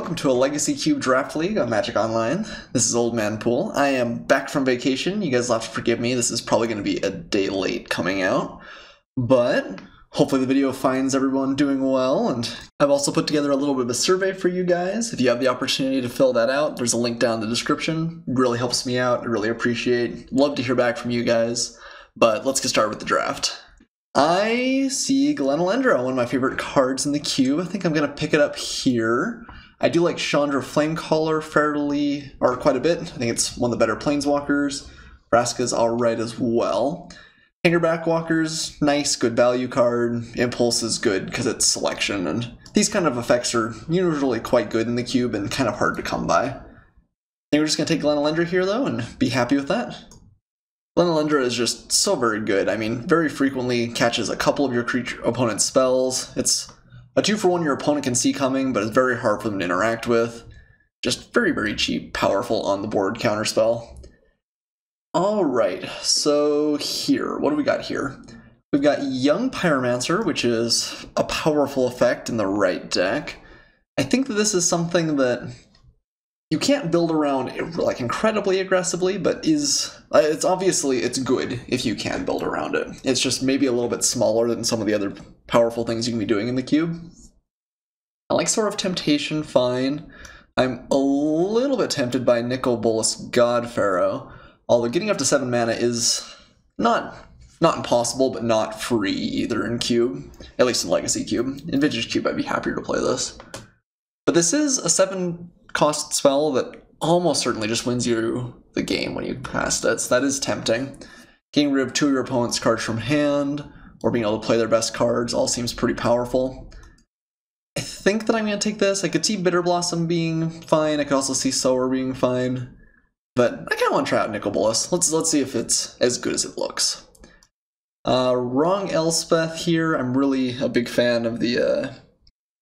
welcome to a Legacy Cube Draft League on Magic Online. This is Old Man Poole. I am back from vacation. You guys will have to forgive me. This is probably going to be a day late coming out. But hopefully the video finds everyone doing well. And I've also put together a little bit of a survey for you guys. If you have the opportunity to fill that out, there's a link down in the description. It really helps me out. I really appreciate. Love to hear back from you guys. But let's get started with the draft. I see Glenelendra, one of my favorite cards in the cube. I think I'm going to pick it up here. I do like Chandra Flamecaller quite a bit. I think it's one of the better Planeswalkers. Vraska's alright as well. Hangerback Walker's nice, good value card. Impulse is good because it's selection, and these kind of effects are usually quite good in the cube and kind of hard to come by. I think we're just going to take Glenelendra here, though, and be happy with that. Glenelendra is just so very good. I mean, very frequently catches a couple of your opponent's spells. It's a 2-for-1 your opponent can see coming, but it's very hard for them to interact with. Just very, very cheap, powerful on the board counterspell. Alright, so here, what do we got here? We've got Young Pyromancer, which is a powerful effect in the right deck. I think that this is something that you can't build around like incredibly aggressively, but it's good if you can build around it. It's just maybe a little bit smaller than some of the other powerful things you can be doing in the cube. I like Sword of Temptation fine. I'm a little bit tempted by Nicol Bolas God Pharaoh, although getting up to 7 mana is not impossible, but not free either in cube, at least in Legacy cube. In Vintage cube I'd be happier to play this. But this is a 7-cost spell that almost certainly just wins you the game when you cast it, so that is tempting. Getting rid of 2 of your opponent's cards from hand, or being able to play their best cards, all seems pretty powerful. I think that I'm going to take this. I could see Bitter Blossom being fine, I could also see Sower being fine, but I kind of want to try out Nicol Bolas. Let's see if it's as good as it looks. Wrong Elspeth here. I'm really a big fan of the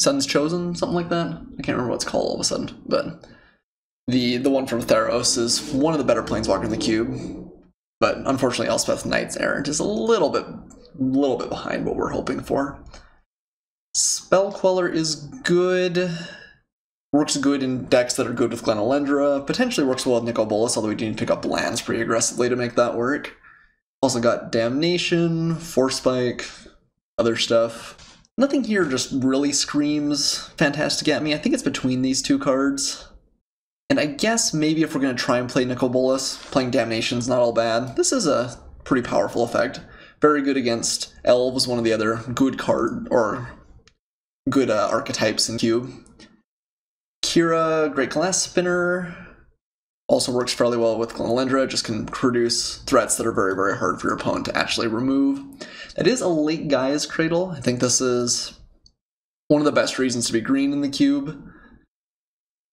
Sun's Chosen, something like that. I can't remember what it's called all of a sudden, but the one from Theros is one of the better Planeswalker in the cube. But unfortunately, Elspeth Knight's Errant is a little bit behind what we're hoping for. Spell Queller is good. Works good in decks that are good with Glenelendra. Potentially works well with Nicol Bolas, although we do need to pick up lands pretty aggressively to make that work. Also got Damnation, Force Spike, other stuff. Nothing here just really screams fantastic at me. I think it's between these two cards. And I guess maybe if we're going to try and play Nicol Bolas, playing Damnation's not all bad. This is a pretty powerful effect. Very good against Elves, one of the other good archetypes in cube. Kira, Great Glass Spinner, also works fairly well with Glenelendra, just can produce threats that are very, very hard for your opponent to actually remove. It is a late Gaia's Cradle. I think this is one of the best reasons to be green in the cube.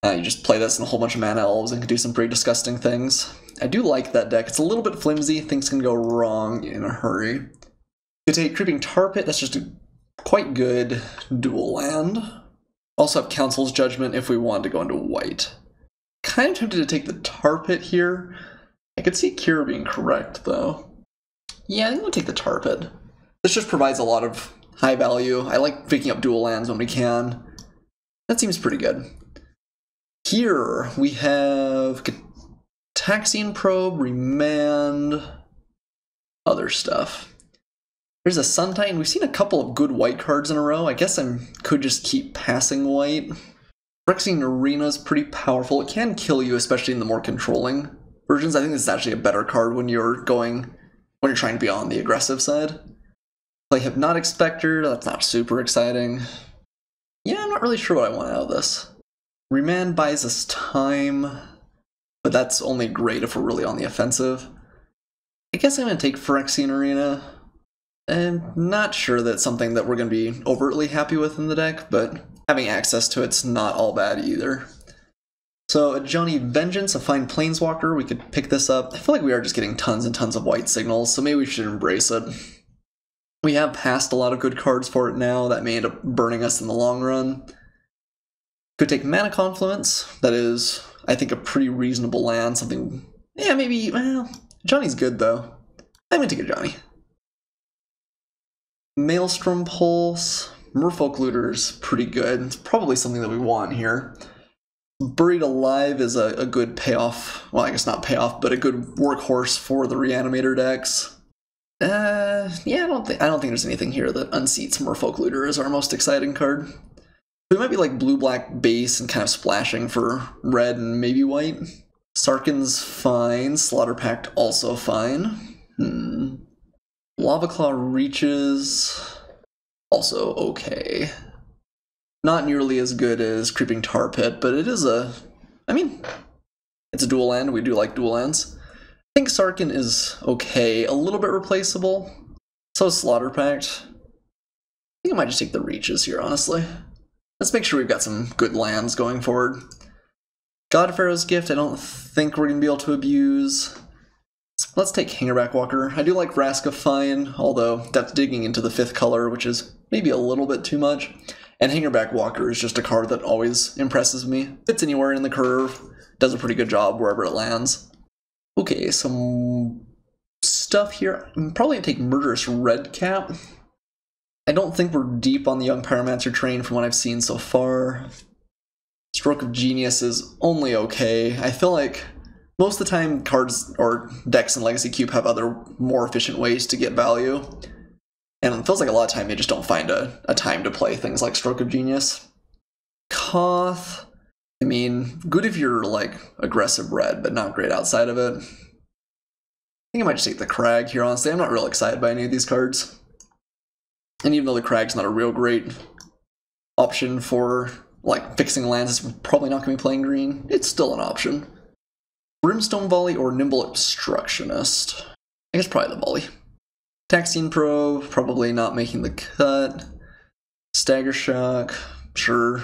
You just play this in a whole bunch of mana elves and can do some pretty disgusting things. I do like that deck. It's a little bit flimsy. Things can go wrong in a hurry. You take Creeping Tar Pit. That's just a quite good dual land. Also have Council's Judgment if we want to go into white. Kind of tempted to take the Tar Pit here. I could see Kira being correct, though. Yeah, I think we'll take the Tar Pit. This just provides a lot of high value. I like picking up dual lands when we can. That seems pretty good. Here we have Taxian Probe, Remand, other stuff. There's a Sun Titan. We've seen a couple of good white cards in a row. I guess I could just keep passing white. Phyrexian Arena is pretty powerful. It can kill you, especially in the more controlling versions. I think this is actually a better card when you're trying to be on the aggressive side. Play Hypnotic Spectre. That's not super exciting. Yeah, I'm not really sure what I want out of this. Remand buys us time, but that's only great if we're really on the offensive. I guess I'm going to take Phyrexian Arena. I'm not sure that's something that we're going to be overtly happy with in the deck, but having access to it's not all bad either. So a Johnny Vengeance, a fine Planeswalker, we could pick this up. I feel like we are just getting tons and tons of white signals, so maybe we should embrace it. We have passed a lot of good cards for it now. That may end up burning us in the long run. Could take Mana Confluence. That is, I think, a pretty reasonable land. Something, yeah, maybe, well, Johnny's good, though. I'm going to take a Johnny. Maelstrom Pulse. Merfolk Looter's pretty good. It's probably something that we want here. Buried Alive is a good payoff. Well, I guess not payoff, but a good workhorse for the Reanimator decks. Yeah, I don't think there's anything here that unseats Merfolk Looter as our most exciting card. We might be like blue-black base and kind of splashing for red and maybe white. Sarkhan's fine. Slaughter Pact also fine. Lava Claw Reaches also okay. Not nearly as good as Creeping Tar Pit, but it is I mean, it's a dual land. We do like dual lands. I think Sarkhan is okay. A little bit replaceable. So is Slaughter Pact. I think I might just take the Reaches here, honestly. Let's make sure we've got some good lands going forward. God Pharaoh's Gift, I don't think we're going to be able to abuse. Let's take Hangerback Walker. I do like Vraska fine, although that's digging into the 5th color, which is maybe a little bit too much. And Hangerback Walker is just a card that always impresses me. Fits anywhere in the curve, does a pretty good job wherever it lands. Okay, some stuff here. I'm probably going to take Murderous Redcap. I don't think we're deep on the Young Pyromancer train from what I've seen so far. Stroke of Genius is only okay. I feel like most of the time cards or decks in Legacy Cube have other more efficient ways to get value. And it feels like a lot of time they just don't find a time to play things like Stroke of Genius. Koth, I mean, good if you're like aggressive red, but not great outside of it. I think I might just take the Crag here, honestly. I'm not real excited by any of these cards. And even though the Crag's not a real great option for like fixing lands, it's probably not going to be playing green. It's still an option. Brimstone Volley or Nimble Obstructionist? I guess probably the Volley. Taxian Probe, probably not making the cut. Stagger Shock, sure.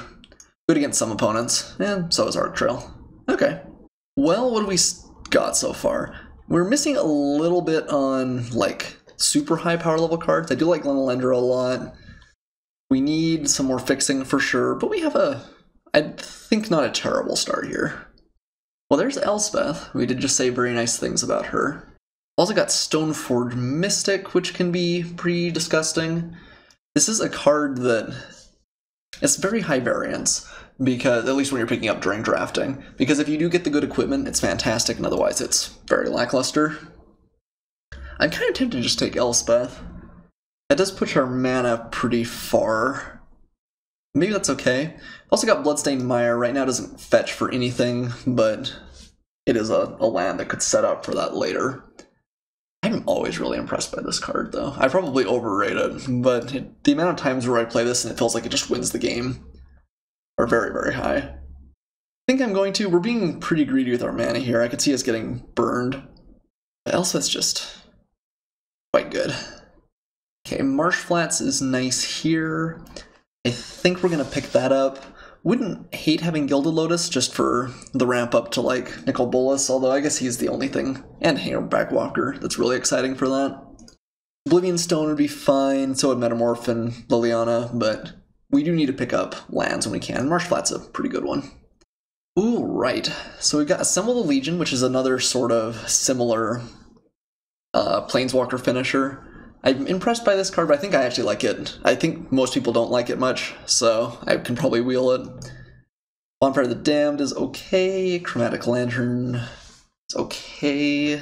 Good against some opponents, and so is Arc Trail. Okay. Well, what have we got so far? We're missing a little bit on like super high power level cards. I do like Lenalendra a lot. We need some more fixing for sure, but we have I think not a terrible start here. Well, there's Elspeth. We did just say very nice things about her. Also got Stoneforge Mystic, which can be pretty disgusting. This is a card that it's very high variance, because at least when you're picking up during drafting. Because if you do get the good equipment, it's fantastic, and otherwise it's very lackluster. I'm kind of tempted to just take Elspeth. That does push our mana pretty far. Maybe that's okay. Also got Bloodstained Mire. Right now it doesn't fetch for anything, but it is a land that could set up for that later. I'm always really impressed by this card, though. I probably overrate it, but the amount of times where I play this and it feels like it just wins the game are very, very high. I think I'm going to. We're being pretty greedy with our mana here. I could see us getting burned. But Elspeth's just quite good. Okay, Marsh Flats is nice here. I think we're going to pick that up. Wouldn't hate having Gilded Lotus just for the ramp up to like Nicol Bolas, although I guess he's the only thing, and Hangerback Walker, that's really exciting for that. Oblivion Stone would be fine, so would Metamorph and Liliana, but we do need to pick up lands when we can. Marsh Flat's a pretty good one. Ooh, right. So we've got Assemble the Legion, which is another sort of similar Planeswalker finisher. I'm impressed by this card, but I think I actually like it. I think most people don't like it much, so I can probably wheel it. Bonfire of the Damned is okay. Chromatic Lantern is okay.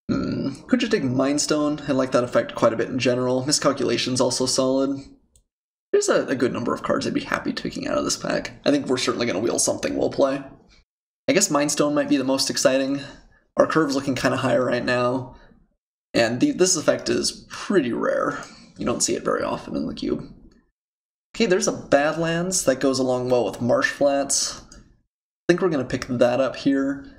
Could just take Mind Stone. I like that effect quite a bit in general. Miscalculation's also solid. There's a good number of cards I'd be happy taking out of this pack. I think we're certainly going to wheel something we'll play. I guess Mind Stone might be the most exciting. Our curve's looking kind of higher right now. And this effect is pretty rare. You don't see it very often in the cube. Okay, there's a Badlands that goes along well with Marsh Flats. I think we're going to pick that up here.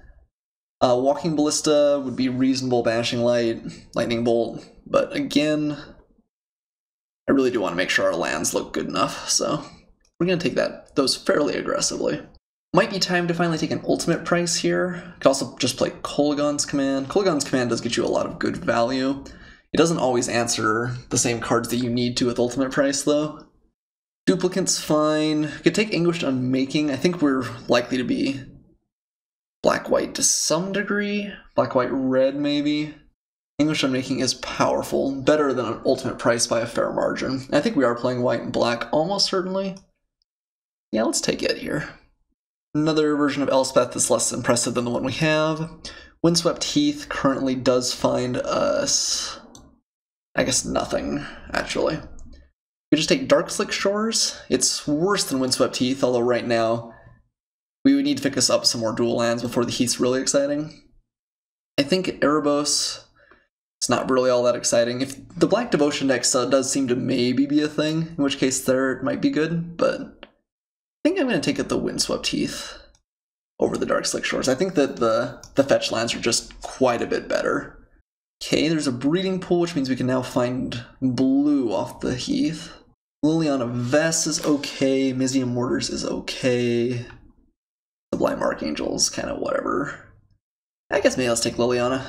Walking Ballista would be reasonable. Banishing Light, Lightning Bolt. But again, I really do want to make sure our lands look good enough, so we're going to take those fairly aggressively. Might be time to finally take an ultimate price here. Could also just play Kolaghan's Command. Kolaghan's Command does get you a lot of good value. It doesn't always answer the same cards that you need to with ultimate price, though. Duplicate's fine. Could take Anguished Unmaking. I think we're likely to be black-white to some degree. Black-white-red, maybe. Anguished Unmaking is powerful. Better than an ultimate price by a fair margin. I think we are playing white and black, almost certainly. Yeah, let's take it here. Another version of Elspeth is less impressive than the one we have. Windswept Heath currently does find us, I guess, nothing, actually. We just take Darkslick Shores. It's worse than Windswept Heath, although right now we would need to pick us up some more dual lands before the Heath's really exciting. I think Erebos, it's not really all that exciting. If the Black Devotion deck does seem to maybe be a thing, in which case there it might be good, but I think I'm going to take it the Windswept Heath over the Darkslick Shores. I think that the fetch lands are just quite a bit better. Okay, there's a breeding pool, which means we can now find blue off the Heath. Liliana Vess is okay, Mizium Mortars is okay. Sublime Archangel's kind of whatever. I guess maybe let's take Liliana.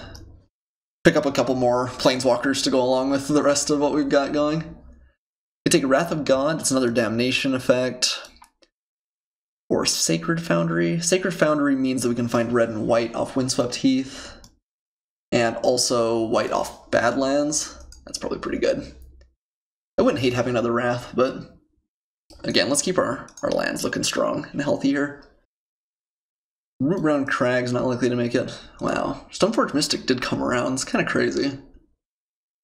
Pick up a couple more Planeswalkers to go along with the rest of what we've got going. We take Wrath of God, it's another Damnation effect. Or Sacred Foundry. Sacred Foundry means that we can find red and white off Windswept Heath. And also white off Badlands. That's probably pretty good. I wouldn't hate having another Wrath, but again, let's keep our lands looking strong and healthy here. Root-Round Crag's not likely to make it. Wow. Stoneforge Mystic did come around. It's kind of crazy.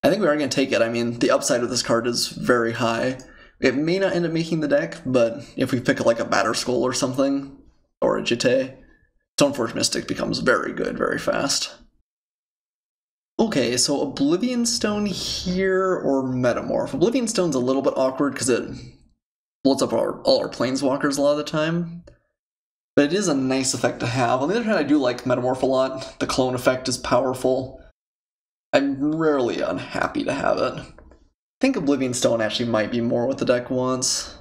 I think we are going to take it. I mean, the upside of this card is very high. It may not end up making the deck, but if we pick like a Batterskull or something, or a Jite, Stoneforge Mystic becomes very good very fast. Okay, so Oblivion Stone here or Metamorph. Oblivion Stone's a little bit awkward because it blows up all our Planeswalkers a lot of the time. But it is a nice effect to have. On the other hand, I do like Metamorph a lot. The clone effect is powerful. I'm rarely unhappy to have it. I think Oblivion Stone actually might be more what the deck wants.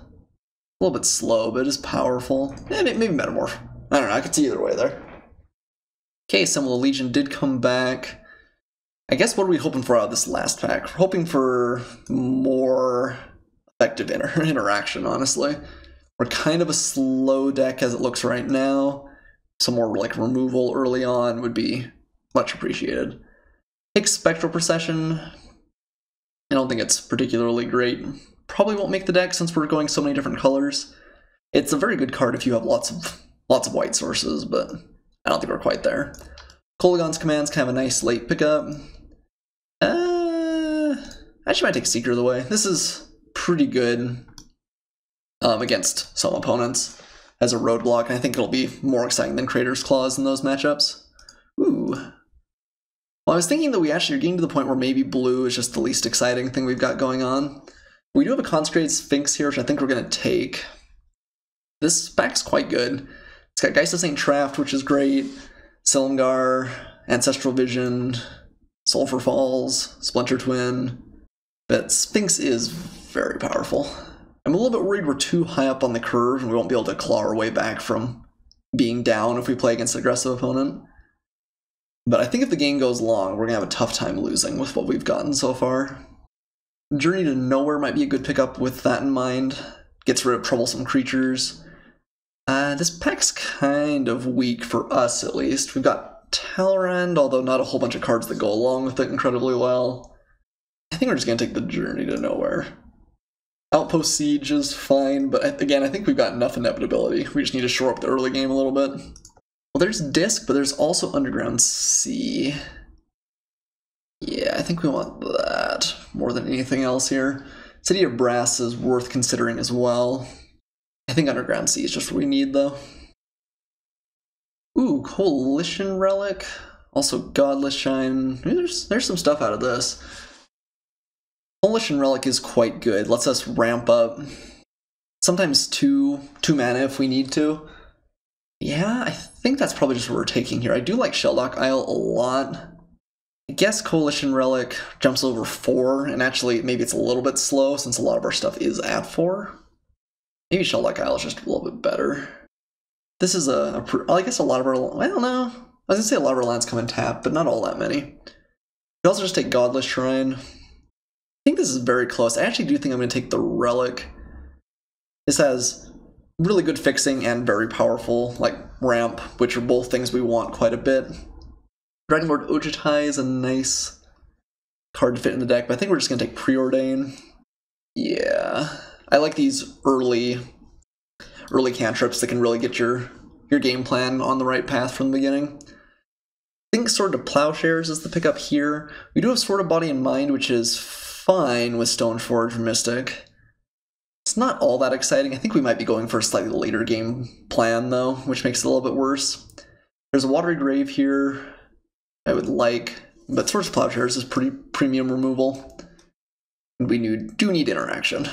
A little bit slow, but it is powerful. Maybe Metamorph. I don't know, I could see either way there. Okay, Symbol of Legion did come back. I guess what are we hoping for out of this last pack? We're hoping for more effective interaction, honestly. We're kind of a slow deck as it looks right now. Some more like removal early on would be much appreciated. Take Spectral Procession. I don't think it's particularly great. Probably won't make the deck since we're going so many different colors. It's a very good card if you have lots of white sources, but I don't think we're quite there. Kolaghan's Command's kind of a nice late pickup. I actually might take Seeker of the Way. This is pretty good against some opponents as a roadblock, and I think it'll be more exciting than Crater's Claws in those matchups. Ooh. Well, I was thinking that we actually are getting to the point where maybe blue is just the least exciting thing we've got going on. We do have a Consecrated Sphinx here, which I think we're going to take. This pack's quite good. It's got Geist of St. Traft, which is great. Silumgar, Ancestral Vision, Sulphur Falls, Splinter Twin. But Sphinx is very powerful. I'm a little bit worried we're too high up on the curve and we won't be able to claw our way back from being down if we play against an aggressive opponent. But I think if the game goes long, we're going to have a tough time losing with what we've gotten so far. Journey to Nowhere might be a good pickup with that in mind. Gets rid of troublesome creatures. This pack's kind of weak for us, at least. We've got Talrand, although not a whole bunch of cards that go along with it incredibly well. I think we're just going to take the Journey to Nowhere. Outpost Siege is fine, but again, I think we've got enough inevitability. We just need to shore up the early game a little bit. Well, there's Disc, but there's also Underground Sea. Yeah, I think we want that more than anything else here. City of Brass is worth considering as well. I think Underground Sea is just what we need, though. Ooh, Coalition Relic. Also Godless Shine. There's some stuff out of this. Coalition Relic is quite good. Lets us ramp up. Sometimes two mana if we need to. Yeah, I think that's probably just what we're taking here. I do like Shelldock Isle a lot. I guess Coalition Relic jumps over 4, and actually maybe it's a little bit slow since a lot of our stuff is at 4. Maybe Shelldock Isle is just a little bit better. This is I guess a lot of our, I don't know. I was going to say a lot of our lands come in tap, but not all that many. We also just take Godless Shrine. I think this is very close. I actually do think I'm going to take the Relic. This has really good fixing and very powerful, like, ramp, which are both things we want quite a bit. Dragonlord Ojutai is a nice card to fit in the deck, but I think we're just going to take Preordain. Yeah. I like these early cantrips that can really get your your game plan on the right path from the beginning. I think Sword of Plowshares is the pickup here. We do have Sword of Body and Mind, which is fine with Stoneforge Mystic. It's not all that exciting. I think we might be going for a slightly later game plan, though, which makes it a little bit worse. There's a Watery Grave here I would like, but Swords of Plowshares is pretty premium removal. And we do need interaction.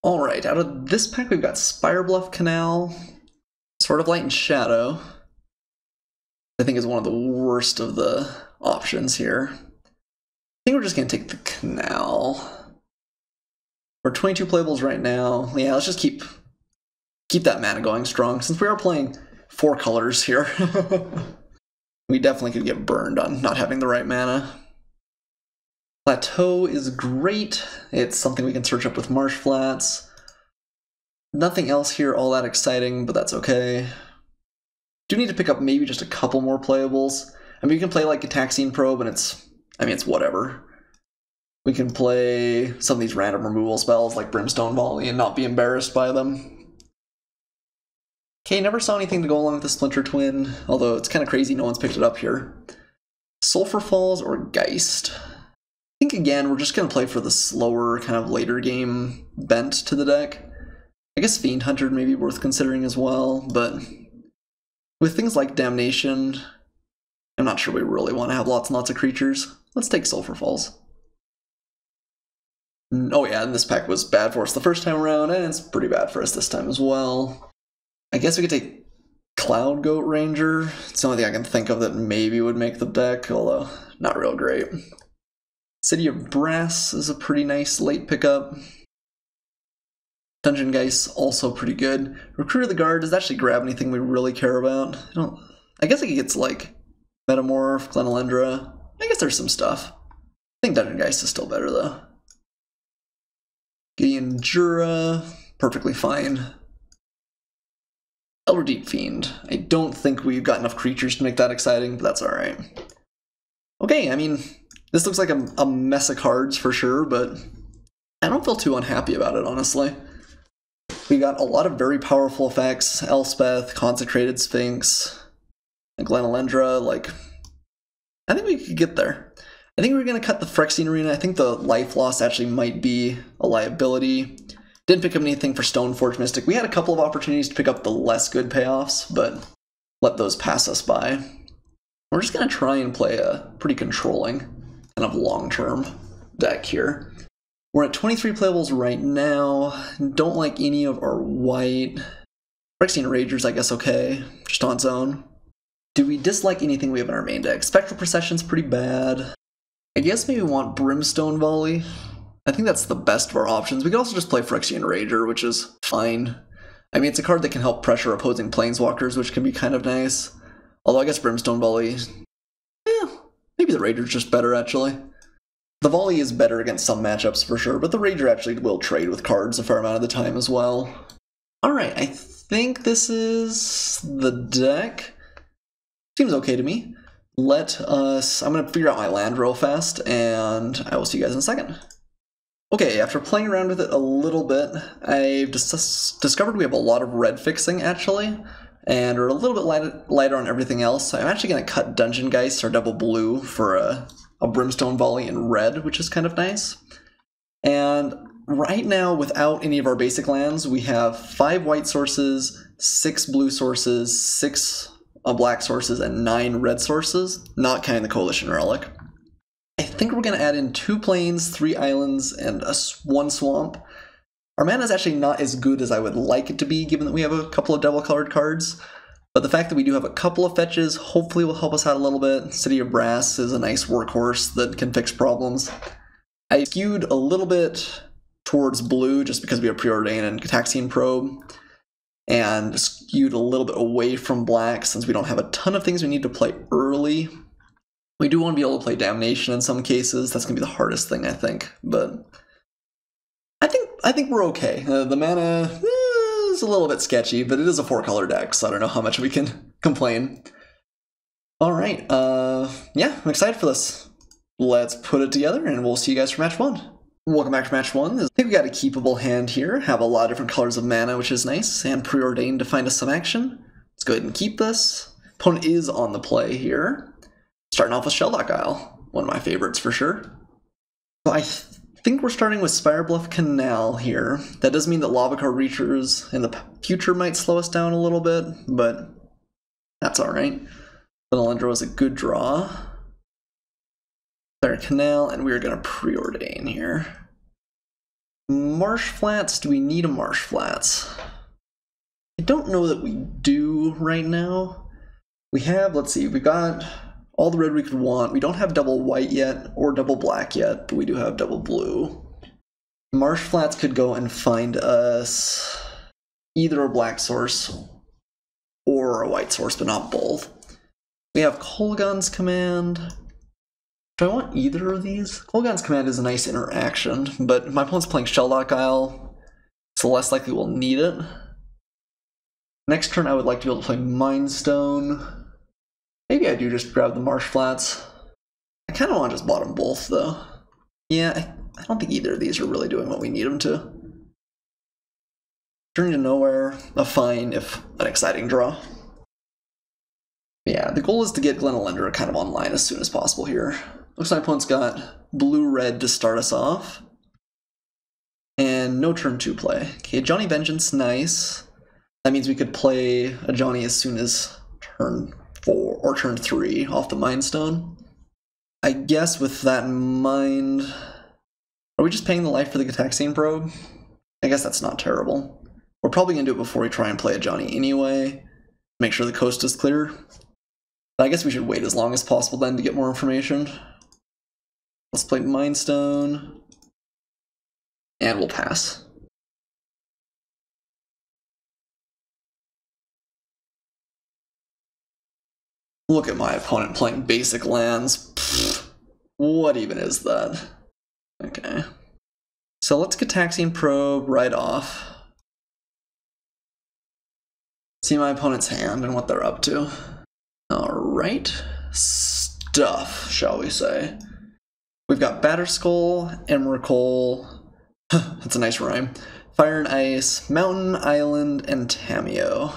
Alright, out of this pack we've got Spirebluff Canal, Sword of Light and Shadow. I think is one of the worst of the options here. I think we're just going to take the Canal. We're 22 playables right now. Yeah, let's just keep that mana going strong, since we are playing 4 colors here. We definitely could get burned on not having the right mana. Plateau is great. It's something we can search up with Marsh Flats. Nothing else here all that exciting, but that's okay. Do need to pick up maybe just a couple more playables. I mean, you can play like a Taxine Probe, and it's whatever. We can play some of these random removal spells like Brimstone Volley and not be embarrassed by them. Okay, never saw anything to go along with the Splinter Twin, although it's kind of crazy no one's picked it up here. Sulphur Falls or Geist. I think again, we're just going to play for the slower, kind of later game bent to the deck. I guess Fiend Hunter may be worth considering as well, but with things like Damnation, I'm not sure we really want to have lots and lots of creatures. Let's take Sulphur Falls. Oh yeah, and this pack was bad for us the first time around, and it's pretty bad for us this time as well. I guess we could take Cloud Goat Ranger. It's the only thing I can think of that maybe would make the deck, although not real great. City of Brass is a pretty nice late pickup. Dungeon Geist also pretty good. Recruit of the Guard, does it actually grab anything we really care about? I guess it gets like Metamorph, Glenalendra. I guess there's some stuff. I think Dungeon Geist is still better though. Gideon Jura, perfectly fine. Elder Deep Fiend. I don't think we've got enough creatures to make that exciting, but that's alright. Okay, I mean, this looks like a mess of cards for sure, but I don't feel too unhappy about it, honestly. We got a lot of very powerful effects. Elspeth, Consecrated Sphinx, and Glenalendra, like, I think we could get there. I think we're going to cut the Phyrexian Arena. I think the life loss actually might be a liability. Didn't pick up anything for Stoneforge Mystic. We had a couple of opportunities to pick up the less good payoffs, but let those pass us by. We're just going to try and play a pretty controlling, kind of long-term deck here. We're at 23 playables right now. Don't like any of our white. Phyrexian Ragers, I guess, okay. Just on its own. Do we dislike anything we have in our main deck? Spectral Procession's pretty bad. I guess maybe we want Brimstone Volley. I think that's the best of our options. We could also just play Phyrexian Rager, which is fine. I mean, it's a card that can help pressure opposing Planeswalkers, which can be kind of nice. Although I guess Brimstone Volley, maybe the Rager's just better, actually. The Volley is better against some matchups for sure, but the Rager actually will trade with cards a fair amount of the time as well. Alright, I think this is the deck. Seems okay to me. I'm going to figure out my land real fast, and I will see you guys in a second. Okay, after playing around with it a little bit, I've discovered we have a lot of red fixing, actually, and we're a little bit lighter on everything else. So I'm actually going to cut Dungeon Geist or double blue for a Brimstone Volley in red, which is kind of nice. And right now, without any of our basic lands, we have 5 white sources, 6 blue sources, 6 black sources, and 9 red sources, not counting the Coalition Relic. I think we're going to add in 2 plains, 3 islands, and 1 swamp. Our mana is actually not as good as I would like it to be, given that we have a couple of double-colored cards. But the fact that we do have a couple of fetches hopefully will help us out a little bit. City of Brass is a nice workhorse that can fix problems. I skewed a little bit towards blue just because we have Preordain and Taxine Probe, and skewed a little bit away from black since we don't have a ton of things we need to play early. We do want to be able to play Damnation in some cases. That's going to be the hardest thing, I think. But I think we're okay. The mana is a little bit sketchy, but it is a 4-color deck, so I don't know how much we can complain. Alright, yeah, I'm excited for this. Let's put it together, and we'll see you guys for match 1. Welcome back for match 1. I think we got a keepable hand here. Have a lot of different colors of mana, which is nice, and Preordained to find us some action. Let's go ahead and keep this. Opponent is on the play here. Starting off with Shelldock Isle, one of my favorites for sure. So I think we're starting with Spire Bluff Canal here. That does mean that Lava Car Reachers in the future might slow us down a little bit, but that's alright. Glenalendra was a good draw. Spire Canal, and we're going to preordain here. Marsh Flats, do we need a Marsh Flats? I don't know that we do right now. We have, let's see, we've got all the red we could want. We don't have double white yet, or double black yet, but we do have double blue. Marsh Flats could go and find us either a black source or a white source, but not both. We have Kolaghan's Command. Do I want either of these? Kolaghan's Command is a nice interaction, but my opponent's playing Shelldock Isle, so less likely we'll need it. Next turn I would like to be able to play Mind Stone. Maybe I do just grab the Marsh Flats. I kind of want to just bottom both, though. Yeah, I don't think either of these are really doing what we need them to. Journey to Nowhere, a fine if an exciting draw. Yeah, the goal is to get Glenalendra kind of online as soon as possible here. Looks like my opponent's got blue-red to start us off. And no turn 2 play. Okay, Johnny Vengeance, nice. That means we could play a Johnny as soon as turn 4 or turn 3 off the Mind Stone. I guess with that in mind, are we just paying the life for the Gataxian Probe? I guess that's not terrible. We're probably going to do it before we try and play a Johnny anyway. Make sure the coast is clear. But I guess we should wait as long as possible then to get more information. Let's play Mind Stone. And we'll pass. Look at my opponent playing basic lands. Pfft, what even is that? Okay. So let's Gataxian Probe right off. See my opponent's hand and what they're up to. Alright. Stuff, shall we say. We've got Batterskull, Emrakul. That's a nice rhyme. Fire and Ice, Mountain, Island, and Tamiyo.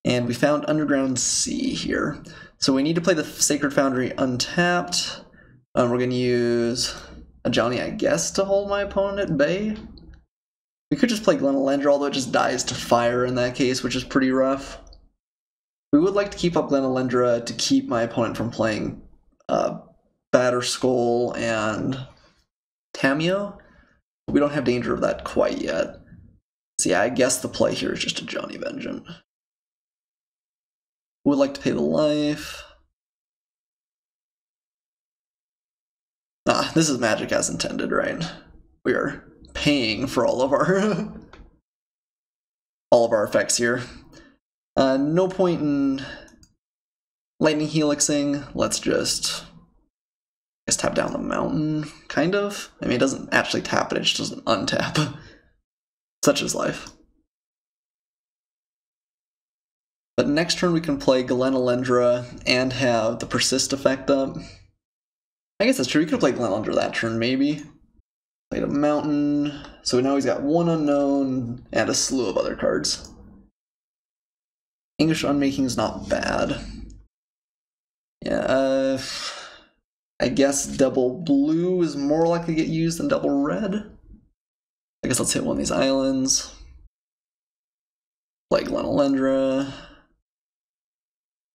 And we found Underground Sea here. So we need to play the Sacred Foundry untapped. We're going to use a Johnny, I guess, to hold my opponent at bay. We could just play Glenalendra, although it just dies to fire in that case, which is pretty rough. We would like to keep up Glenalendra to keep my opponent from playing Batterskull and Tamiyo. We don't have danger of that quite yet. So yeah, I guess the play here is just a Johnny Vengeance. Would like to pay the life. Ah, this is magic as intended, right? We are paying for all of our effects here. No point in lightning helixing. Let's just tap down the mountain, kind of. I mean, it doesn't actually tap it, it just doesn't untap. Such is life. But next turn we can play Glenalendra and have the Persist effect up. I guess that's true, we could have played Glenalendra that turn, maybe. Played a mountain, so now he's got one unknown and a slew of other cards. English Unmaking is not bad. Yeah, I guess double blue is more likely to get used than double red. I guess let's hit one of these islands. Play Glenalendra.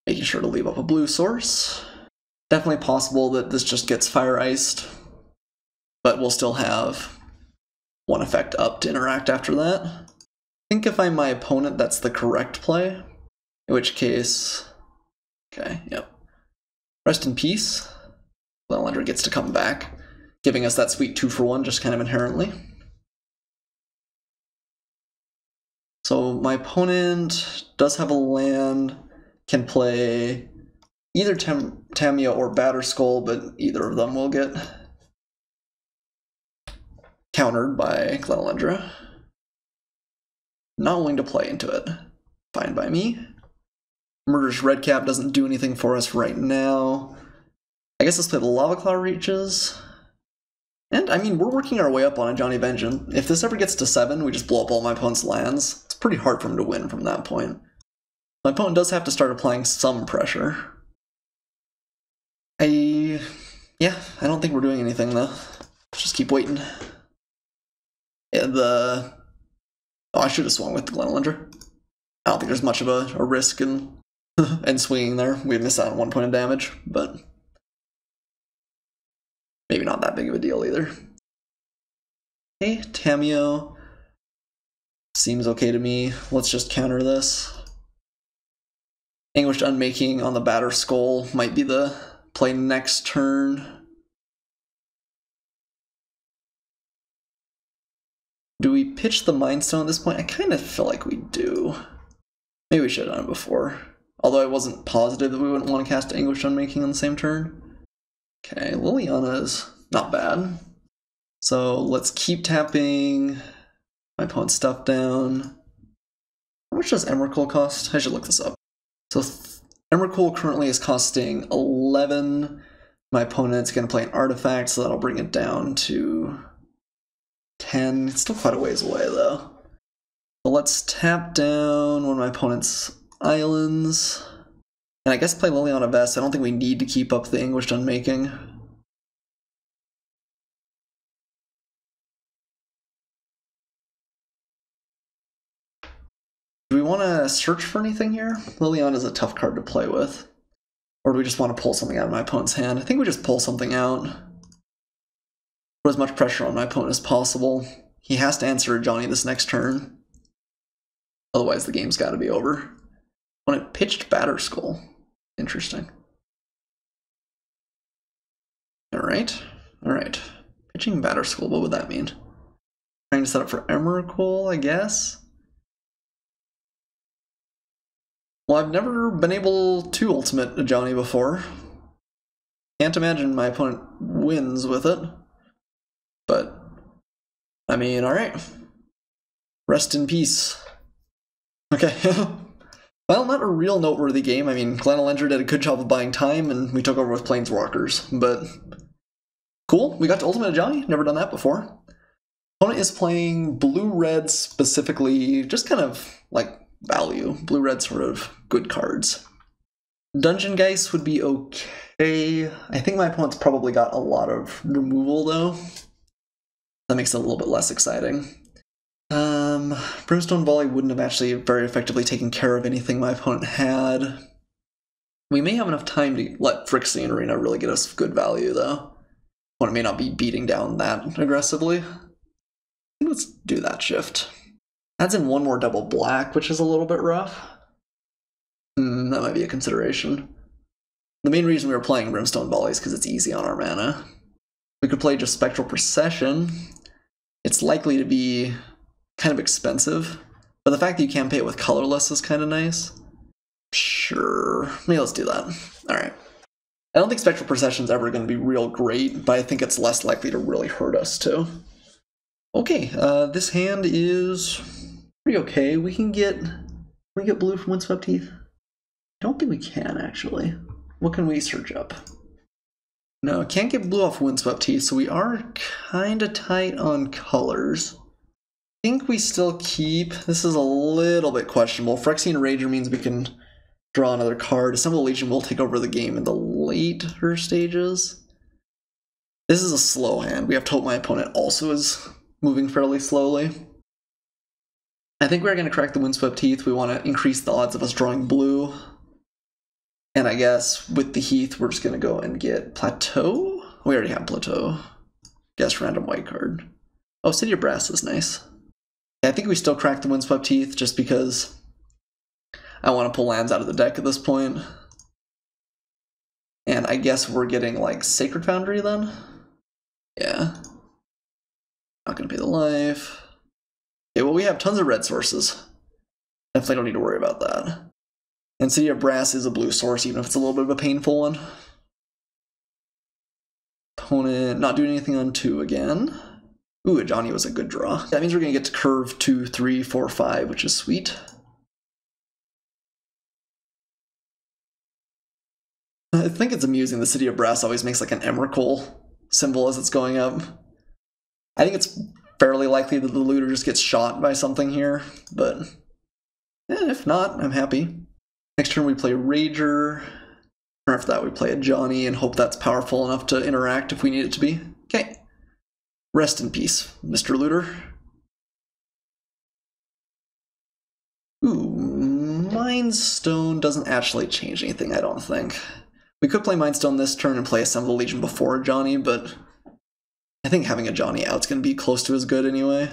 Making sure to leave up a blue source. Definitely possible that this just gets fire iced, but we'll still have one effect up to interact after that. I think if I'm my opponent, that's the correct play. In which case, okay, yep. Rest in peace. Glenalendra gets to come back, giving us that sweet 2-for-1 just kind of inherently. So my opponent does have a land, can play either Tamiyo or Batterskull, but either of them will get countered by Glenalendra. Not willing to play into it. Fine by me. Murderous Redcap doesn't do anything for us right now. I guess let's play the Lava Claw Reaches. And, I mean, we're working our way up on a Johnny Vengeance. If this ever gets to 7, we just blow up all my opponent's lands. It's pretty hard for him to win from that point. My opponent does have to start applying some pressure. Yeah, I don't think we're doing anything though. Let's just keep waiting. Yeah, oh, I should have swung with the Glenlinger. I don't think there's much of a risk in and swinging there. We'd miss out on 1 point of damage, but maybe not that big of a deal either. Okay, Tamio seems okay to me. Let's just counter this. Anguished Unmaking on the Batter Skull might be the play next turn. Do we pitch the Mind Stone at this point? I kind of feel like we do. Maybe we should have done it before. Although I wasn't positive that we wouldn't want to cast Anguished Unmaking on the same turn. Okay, Liliana's not bad. So let's keep tapping my opponent's stuff down. How much does Emrakul cost? I should look this up. So Emrakul currently is costing 11. My opponent's going to play an artifact, so that'll bring it down to 10. It's still quite a ways away, though. So let's tap down one of my opponent's islands. And I guess play Liliana Vess. I don't think we need to keep up the Anguished Unmaking. Do we want to search for anything here? Liliana is a tough card to play with. Or do we just want to pull something out of my opponent's hand? I think we just pull something out. Put as much pressure on my opponent as possible. He has to answer a Johnny this next turn. Otherwise the game's got to be over. When it pitched Batter Skull. Interesting. Alright. Pitching Batter Skull, what would that mean? Trying to set up for Emrakul, I guess? Well, I've never been able to ultimate a Johnny before. Can't imagine my opponent wins with it. But, I mean, alright. Rest in peace. Okay. Well, not a real noteworthy game. I mean, Glenlinger did a good job of buying time, and we took over with Planeswalkers. But, cool. We got to ultimate a Johnny. Never done that before. Opponent is playing blue-red specifically, just kind of, like, value. Blue-red sort of good cards. Dungeon Geist would be okay. I think my opponent's probably got a lot of removal, though. That makes it a little bit less exciting. Brimstone Volley wouldn't have actually very effectively taken care of anything my opponent had. We may have enough time to let Phyrexian Arena really get us good value, though. Opponent may not be beating down that aggressively. Let's do that shift. Adds in one more double black, which is a little bit rough. That might be a consideration. The main reason we were playing Brimstone Volley is because it's easy on our mana. We could play just Spectral Procession. It's likely to be kind of expensive, but the fact that you can't pay it with colorless is kind of nice. Sure, maybe let's do that. Alright. I don't think Spectral Procession's ever going to be real great, but I think it's less likely to really hurt us too. Okay, this hand is pretty okay. Can we get blue from Windswept Heath? I don't think we can, actually. What can we search up? No, can't get blue off Windswept Heath, so we are kind of tight on colors. I think we still keep. This is a little bit questionable. Phyrexian Rager means we can draw another card. Assemble Legion will take over the game in the later stages. This is a slow hand. We have to hope my opponent also is moving fairly slowly. I think we're going to crack the Windswept Heath. We want to increase the odds of us drawing blue. And I guess with the Heath, we're just going to go and get Plateau. We already have Plateau. Guess random white card. Oh, City of Brass is nice. I think we still crack the Windswept Heath just because I want to pull lands out of the deck at this point. And I guess we're getting like Sacred Foundry then? Yeah. Not going to pay the life. Okay, well, we have tons of red sources. Definitely don't need to worry about that. And City of Brass is a blue source, even if it's a little bit of a painful one. Opponent not doing anything on 2 again. Ooh, a Johnny was a good draw. That means we're going to get to curve 2, 3, 4, 5, which is sweet. I think it's amusing the City of Brass always makes like an Emrakul symbol as it's going up. I think it's fairly likely that the looter just gets shot by something here, but if not, I'm happy. Next turn we play Rager. Or after that we play a Johnny and hope that's powerful enough to interact if we need it to be. Okay. Rest in peace, Mr. Looter. Ooh, Mind Stone doesn't actually change anything, I don't think. We could play Mind Stone this turn and play Assemble the Legion before Johnny, but I think having a Johnny out's going to be close to as good anyway.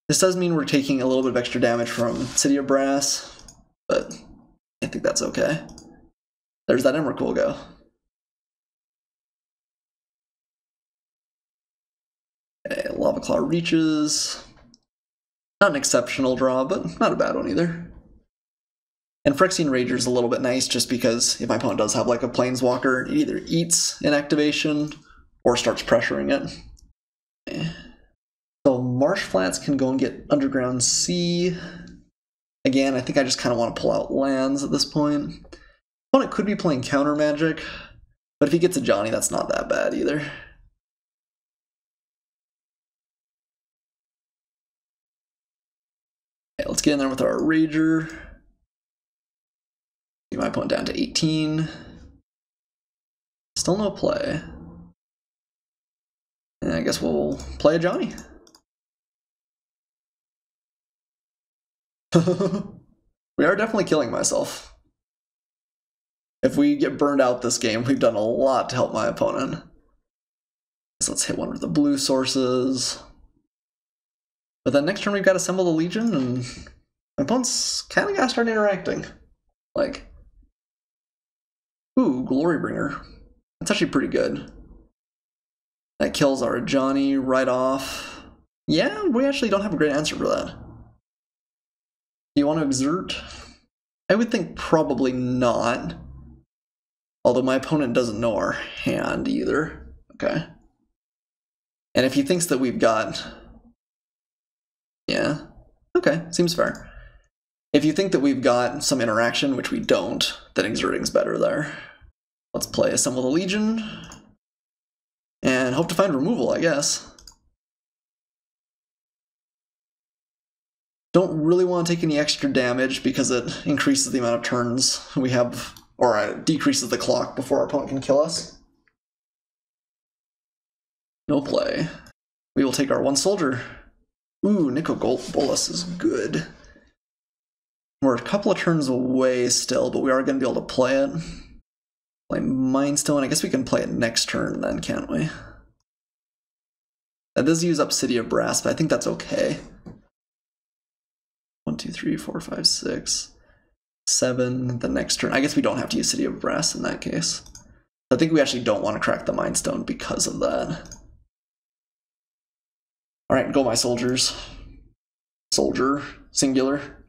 This does mean we're taking a little bit of extra damage from City of Brass, but I think that's okay. There's that Emrakul go. Okay, Lava Claw reaches. Not an exceptional draw, but not a bad one either. And Phyrexian Rager's a little bit nice just because if my opponent does have like a Planeswalker, it either eats an activation or starts pressuring it. Okay. So Marsh Flats can go and get Underground Sea. Again, I think I just kind of want to pull out lands at this point. Opponent could be playing Counter Magic, but if he gets a Johnny, that's not that bad either. Okay, let's get in there with our Rager. Get my opponent down to 18. Still no play. And I guess we'll play a Johnny. We are definitely killing myself. If we get burned out this game, we've done a lot to help my opponent. So let's hit one with the blue sources. But then next turn we've got to Assemble the Legion, and my opponent's kind of got to start interacting. Like, ooh, Glorybringer. That's actually pretty good. That kills our Johnny right off. Yeah, we actually don't have a great answer for that. Do you want to exert? I would think probably not. Although my opponent doesn't know our hand either. Okay. And if he thinks that we've got... Yeah. Okay, seems fair. If you think that we've got some interaction, which we don't, then exerting's better there. Let's play Assemble the Legion. And hope to find removal, I guess. Don't really want to take any extra damage because it increases the amount of turns we have, or it decreases the clock before our opponent can kill us. No play. We will take our one soldier. Ooh, Nicol Bolas is good. We're a couple of turns away still, but we are going to be able to play it. Play Mind Stone. I guess we can play it next turn then, can't we? That does use up City of Brass, but I think that's okay. 1, 2, 3, 4, 5, 6, 7. The next turn. I guess we don't have to use City of Brass in that case. I think we actually don't want to crack the Mind Stone because of that. Alright, go my soldiers. Soldier, singular.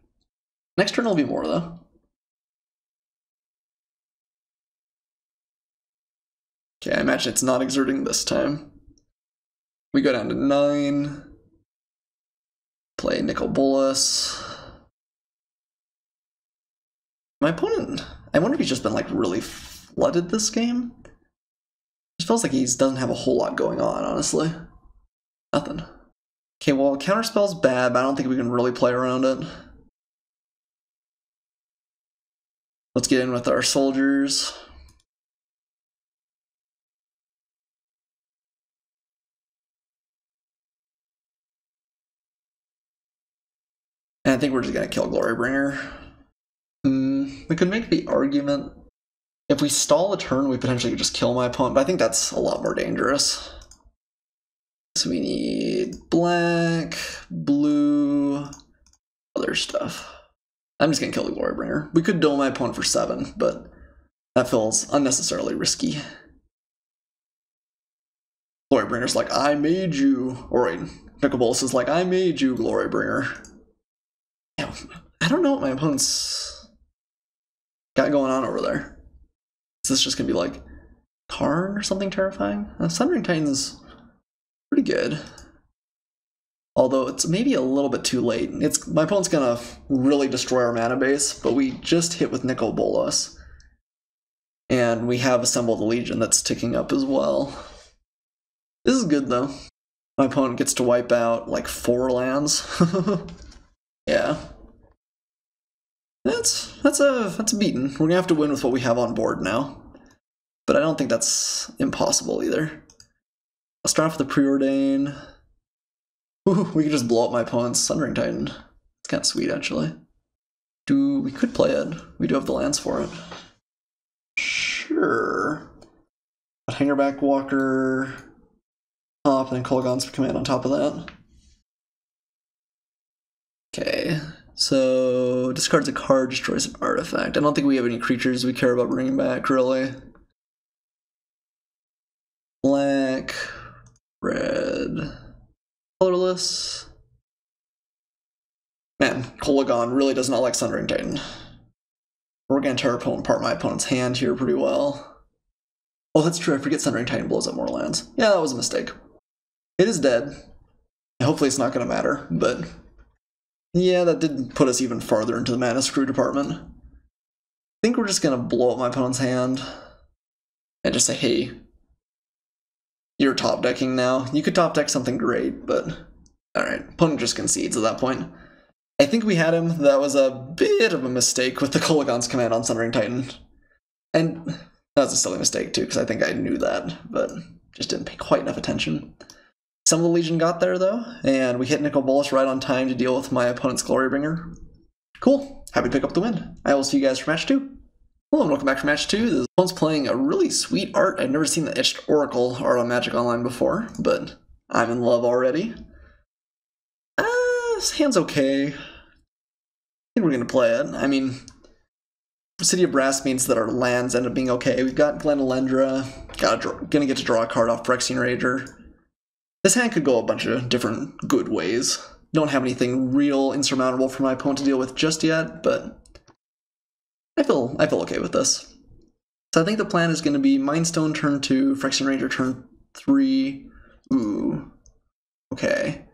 Next turn will be more though. Okay, I imagine it's not exerting this time. We go down to 9. Play Nicol Bolas. My opponent, I wonder if he's just been like really flooded this game. It just feels like he doesn't have a whole lot going on, honestly. Nothing. Okay, well, Counterspell's bad, but I don't think we can really play around it. Let's get in with our soldiers. And I think we're just going to kill Glorybringer. We could make the argument, if we stall a turn, we potentially could just kill my opponent, but I think that's a lot more dangerous. So we need black, blue, other stuff. I'm just going to kill the Glorybringer. We could duel my opponent for 7, but that feels unnecessarily risky. Glorybringer's like, I made you. Or wait, Nicol Bolas is like, I made you, Glorybringer. Yeah, I don't know what my opponent's got going on over there. Is this just going to be like Karn or something terrifying? Sundering Titan's pretty good. Although it's maybe a little bit too late. My opponent's gonna really destroy our mana base, but we just hit with Nicol Bolas. And we have Assembled the Legion that's ticking up as well. This is good though. My opponent gets to wipe out like 4 lands. Yeah. That's a beaten. We're gonna have to win with what we have on board now. But I don't think that's impossible either. I'll start off with the Preordain. Ooh, we could just blow up my opponent's Sundering Titan. It's kind of sweet, actually. We could play it. We do have the lands for it. Sure. But Hangerback Walker, top, and then Kolaghan's Command on top of that. Okay, so discards a card, destroys an artifact. I don't think we have any creatures we care about bringing back, really. Black, red, colorless. Man, Kolaghan really does not like Sundering Titan. We're gonna tear apart my opponent's hand here pretty well. Oh, that's true, I forget Sundering Titan blows up more lands. Yeah, that was a mistake. It is dead. Hopefully it's not gonna matter, but yeah, that did put us even farther into the mana screw department. I think we're just gonna blow up my opponent's hand and just say, hey, you're top decking now. You could top deck something great, but alright, opponent just concedes at that point. I think we had him. That was a bit of a mistake with the Kolaghan's Command on Sundering Titan. And that was a silly mistake too, because I think I knew that, but just didn't pay quite enough attention. Some of the Legion got there though, and we hit Nicol Bolas right on time to deal with my opponent's Glorybringer. Cool, happy to pick up the win. I will see you guys for match 2. Hello and welcome back for match 2. This one's playing a really sweet art. I've never seen the Etched Oracle art on Magic Online before, but I'm in love already. This hand's okay. I think we're gonna play it. I mean, City of Brass means that our lands end up being okay. We've got Glen Elendra, gonna get to draw a card off Phyrexian Rager. This hand could go a bunch of different good ways. Don't have anything real insurmountable for my opponent to deal with just yet, but I feel okay with this. So I think the plan is going to be Mindstone turn 2, Phyrexian Ranger turn 3. Ooh, okay.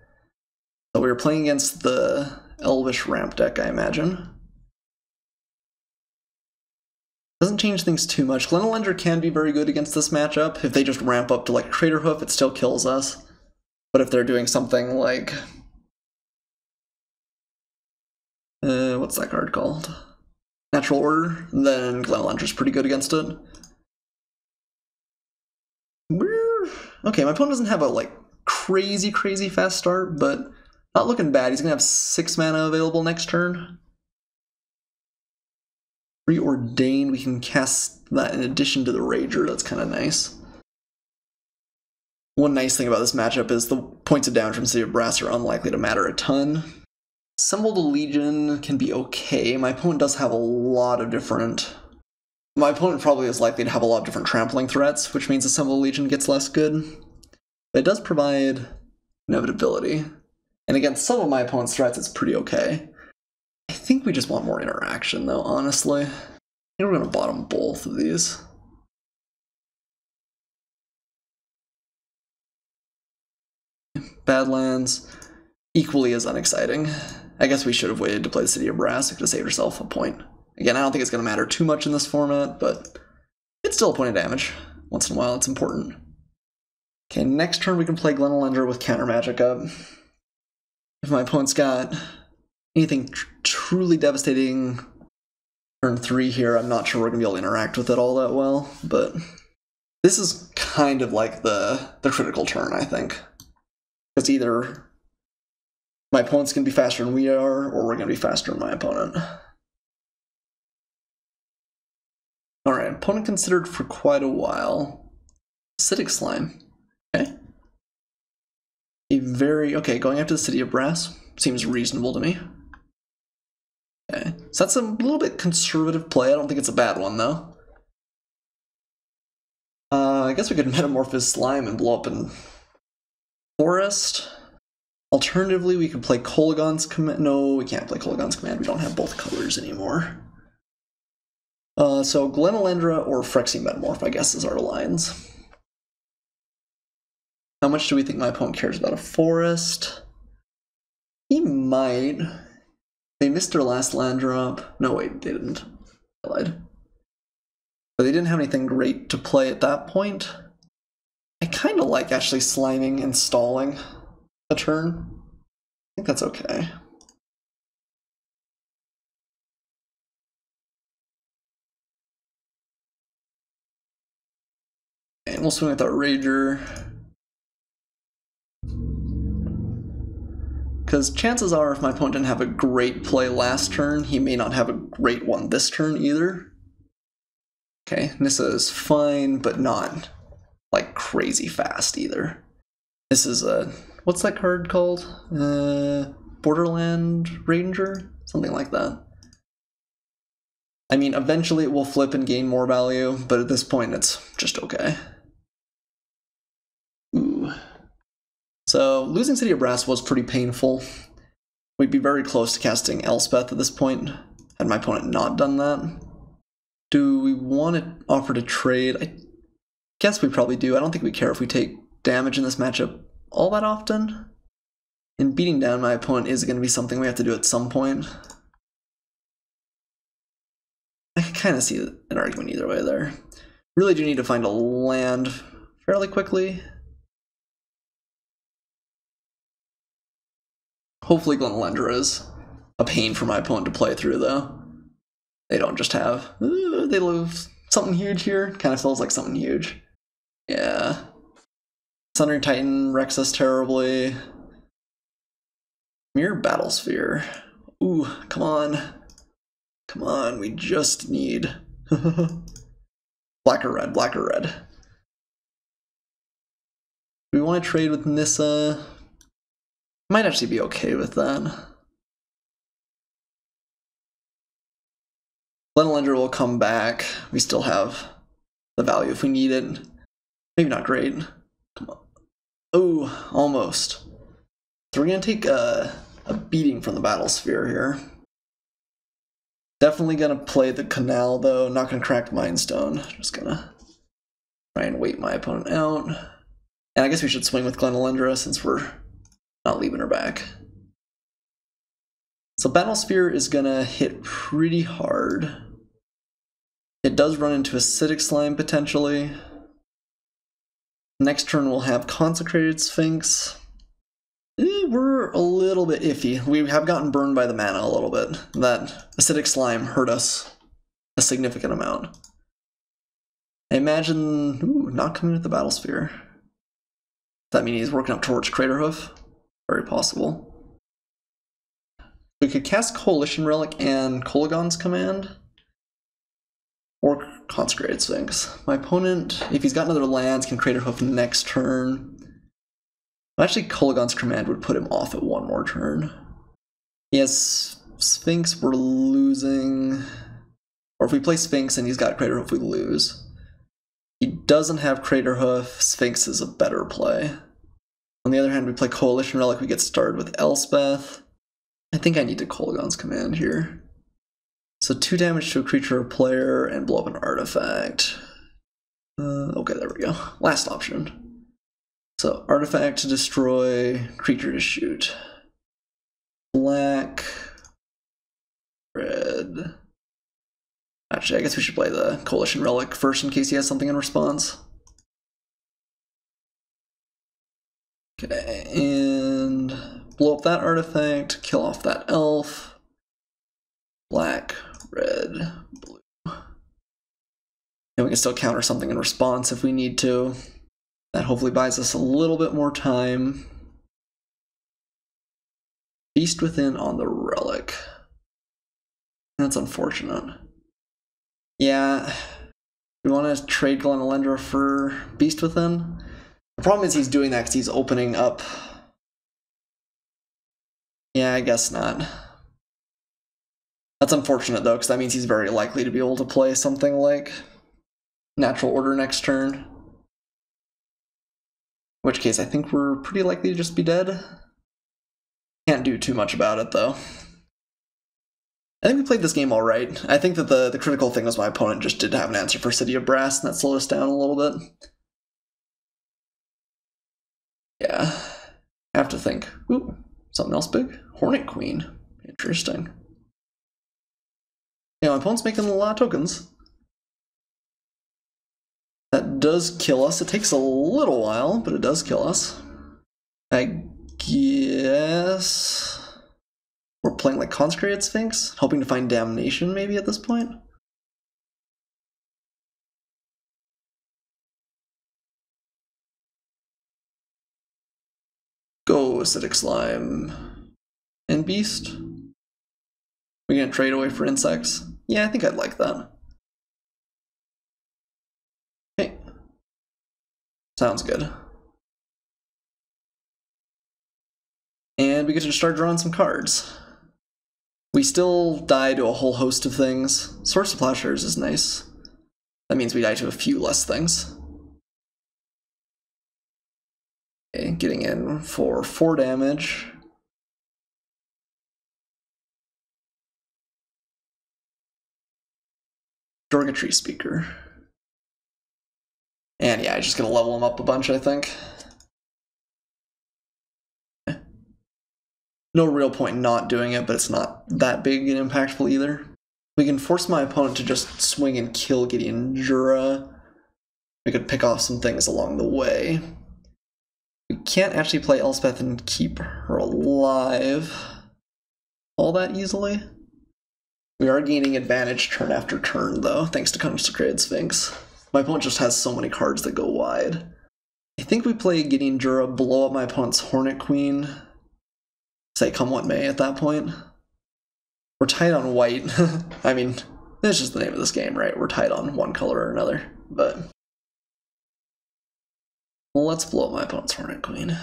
So we were playing against the Elvish ramp deck, I imagine. Doesn't change things too much. Glen Elendra can be very good against this matchup. If they just ramp up to like Crater Hoof, it still kills us. But if they're doing something like... what's that card called? Natural Order, then Glen Elendra's pretty good against it. Okay, my opponent doesn't have a like crazy fast start, but not looking bad. He's gonna have 6 mana available next turn. Preordained, we can cast that in addition to the Rager. That's kind of nice. One nice thing about this matchup is the points of damage from City of Brass are unlikely to matter a ton. Assembled Legion can be okay. My opponent does have a lot of different... My opponent probably is likely to have a lot of different trampling threats, which means Assembled Legion gets less good. But it does provide inevitability. And against some of my opponent's threats, it's pretty okay. I think we just want more interaction, though, honestly. I think we're going to bottom both of these. Badlands, equally as unexciting. I guess we should have waited to play the City of Brass. We could have saved ourselves a point. Again, I don't think it's going to matter too much in this format, but it's still a point of damage. Once in a while, it's important. Okay, next turn we can play Glen Elendra with counter magic up. If my opponent's got anything truly devastating turn 3 here, I'm not sure we're going to be able to interact with it all that well, but this is kind of like the critical turn, I think. Because either my opponent's going to be faster than we are, or we're going to be faster than my opponent. Alright, opponent considered for quite a while. Acidic Slime. Okay. Okay, going after the City of Brass seems reasonable to me. Okay, so that's a little bit conservative play. I don't think it's a bad one, though. I guess we could Metamorphosis Slime and blow up in Forest. Alternatively, we could play Kolaghan's Command. No, we can't play Kolaghan's Command. We don't have both colors anymore. So Glen Elendra or Phyrexian Metamorph, I guess, is our lines. How much do we think my opponent cares about a Forest? He might. They missed their last land drop. No, wait, they didn't. I lied. But they didn't have anything great to play at that point. I kind of like actually sliming and stalling a turn. I think that's okay. we'll swing with our Rager. Because chances are, if my opponent didn't have a great play last turn, he may not have a great one this turn either. Okay, Nissa is fine, but not like crazy fast either. This is a, what's that card called? Borderland Ranger? Something like that. I mean, eventually it will flip and gain more value, but at this point it's just okay. Ooh. So losing City of Brass was pretty painful. We'd be very close to casting Elspeth at this point, had my opponent not done that. Do we want to offer to trade? I guess we probably do. I don't think we care if we take damage in this matchup all that often. And beating down my opponent is going to be something we have to do at some point. I can kind of see an argument either way there. Really do need to find a land fairly quickly. Hopefully Glenalendra is a pain for my opponent to play through, though. They don't just have, they lose something huge here. Kind of feels like something huge. Yeah. Sundering Titan wrecks us terribly. Mirror Battlesphere. Ooh, come on. Come on, we just need... Black or red, black or red. Do we want to trade with Nissa? Might actually be okay with that. Glenalendra will come back. We still have the value if we need it. Maybe not great. Come on. Oh, almost. So we're going to take a beating from the Battlesphere here. Definitely going to play the Canal, though. Not going to crack Mindstone. Just going to try and wait my opponent out. And I guess we should swing with Glenalendra since we're not leaving her back. So Battlesphere is going to hit pretty hard. It does run into Acidic Slime potentially. Next turn we'll have Consecrated Sphinx. We're a little bit iffy. We have gotten burned by the mana a little bit. That Acidic Slime hurt us a significant amount. I imagine, not coming with the Battlesphere. Does that mean he's working up towards Craterhoof? Very possible. We could cast Coalition Relic and Kolagon's Command. Or Consecrated Sphinx. My opponent, if he's got another lands, can Craterhoof next turn. Actually, Kolagon's Command would put him off at one more turn. Yes, Sphinx we're losing. Or if we play Sphinx and he's got Craterhoof, we lose. He doesn't have Craterhoof, Sphinx is a better play. On the other hand, we play Coalition Relic, we get started with Elspeth. I think I need to Kolagon's Command here. So 2 damage to a creature or player and blow up an artifact. Okay, there we go. Last option. So artifact to destroy, creature to shoot. Black, red. Actually, I guess we should play the Coalition Relic first in case he has something in response. Okay, and blow up that artifact, kill off that elf. Black, red, blue. And we can still counter something in response if we need to. That hopefully buys us a little bit more time. Beast Within on the Relic. That's unfortunate. Yeah, we want to trade Glenalendra for Beast Within. The problem is he's doing that because he's opening up. Yeah, I guess not. That's unfortunate though, because that means he's very likely to be able to play something like Natural Order next turn. In which case I think we're pretty likely to just be dead. Can't do too much about it though. I think we played this game alright. I think that the critical thing was my opponent just didn't have an answer for City of Brass, and that slowed us down a little bit. Yeah. I have to think. Ooh, something else big? Hornet Queen. Interesting. Yeah, my opponent's making a lot of tokens. That does kill us. It takes a little while, but it does kill us. I guess we're playing like Consecrated Sphinx, hoping to find Damnation maybe at this point. Go acidic slime. And beast. We're gonna trade away for insects. Yeah, I think I'd like that. Okay. Sounds good. And we get to start drawing some cards. We still die to a whole host of things. Source of Plowshares is nice. That means we die to a few less things. Okay, getting in for 4 damage. Dorga Tree Speaker. And yeah, I'm just gonna level him up a bunch, I think. No real point not doing it, but it's not that big and impactful either. We can force my opponent to just swing and kill Gideon Jura. We could pick off some things along the way. We can't actually play Elspeth and keep her alive all that easily. We are gaining advantage turn after turn, though, thanks to Consecrated Sphinx. My opponent just has so many cards that go wide. I think we play Gideon Jura, blow up my opponent's Hornet Queen. Say come what may at that point. We're tight on white. I mean, it's just the name of this game, right? We're tight on one color or another, but... let's blow up my opponent's Hornet Queen.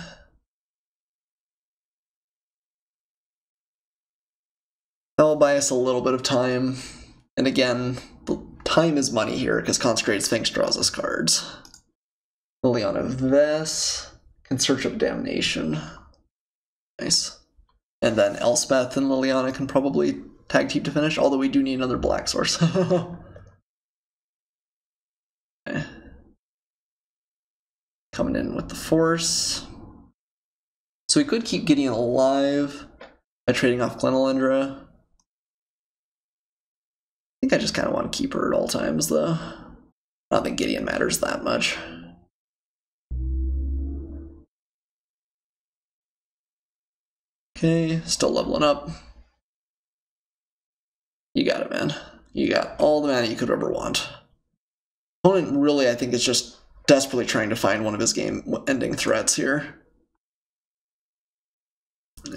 That'll buy us a little bit of time. And again, time is money here, because Consecrated Sphinx draws us cards. Liliana Vess can search up Damnation. Nice. And then Elspeth and Liliana can probably tag team to finish, although we do need another black source. Okay. Coming in with the Force. So we could keep Gideon alive by trading off Glenelendra. I think I just kind of want to keep her at all times, though. I don't think Gideon matters that much. Okay, still leveling up. You got it, man. You got all the mana you could ever want. Opponent really, I think, is just desperately trying to find one of his game-ending threats here.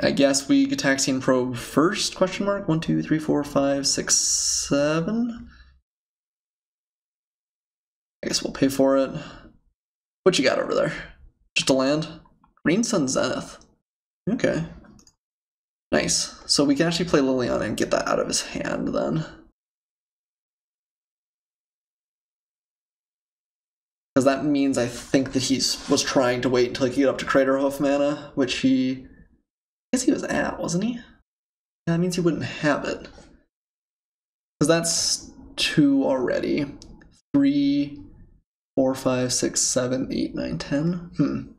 I guess we Gitaxian Probe first, question mark? 1, 2, 3, 4, 5, 6, 7? I guess we'll pay for it. What you got over there? Just a land? Green Sun Zenith. Okay. Nice. So we can actually play Liliana and get that out of his hand then. Because that means I think that he was trying to wait until he could get up to Craterhoof mana, which I guess he was at, wasn't he? Yeah, that means he wouldn't have it. Because that's 2 already. 3, 4, 5, 6, 7, 8, 9, 10.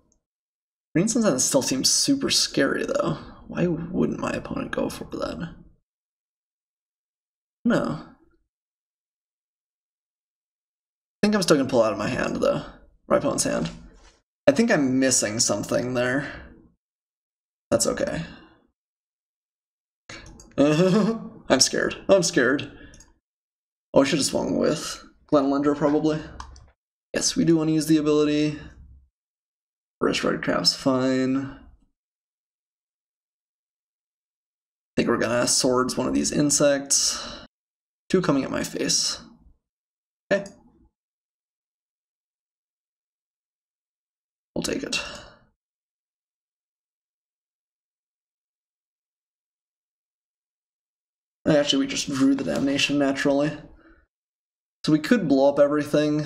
Green Sun Zenith still seems super scary though. Why wouldn't my opponent go for that? No. I think I'm still gonna pull out of my hand though. My opponent's hand. I think I'm missing something there. That's okay. I'm scared. I'm scared. Oh, I should have swung with Glenelendra probably. Yes, we do want to use the ability. First Red Crab's fine. I think we're gonna swords one of these insects. 2 coming at my face. Okay. We'll take it. Actually, we just drew the Damnation naturally. So we could blow up everything.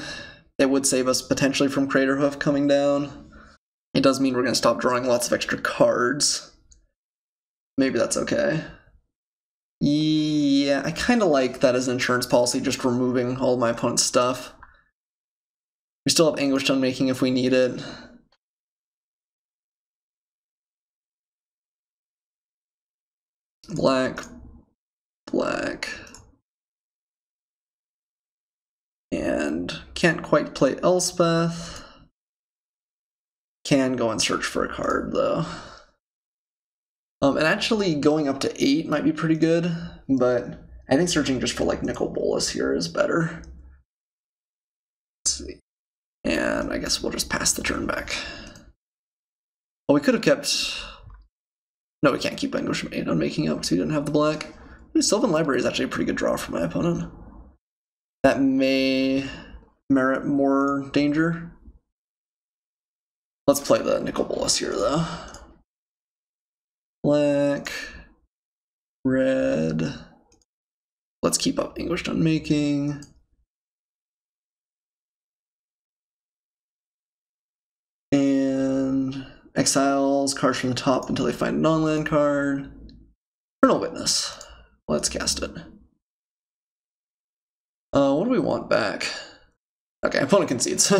It would save us potentially from Craterhoof coming down. It does mean we're gonna stop drawing lots of extra cards. Maybe that's okay. Yeah, I kind of like that as an insurance policy, just removing all of my opponent's stuff. We still have Anguished Unmaking if we need it. Black, black. And can't quite play Elspeth. Can go and search for a card, though. And actually going up to 8 might be pretty good, but I think searching just for like Nicol Bolas here is better. Let's see. And I guess we'll just pass the turn back. Well, we could have kept... No, we can't keep English Maid on making up because we didn't have the black. Sylvan Library is actually a pretty good draw for my opponent. That may merit more danger. Let's play the Nicol Bolas here, though. Black, red. Let's keep up English Unmaking. And exiles cards from the top until they find a non-land card. Eternal Witness. Let's cast it. What do we want back? Okay, opponent concedes.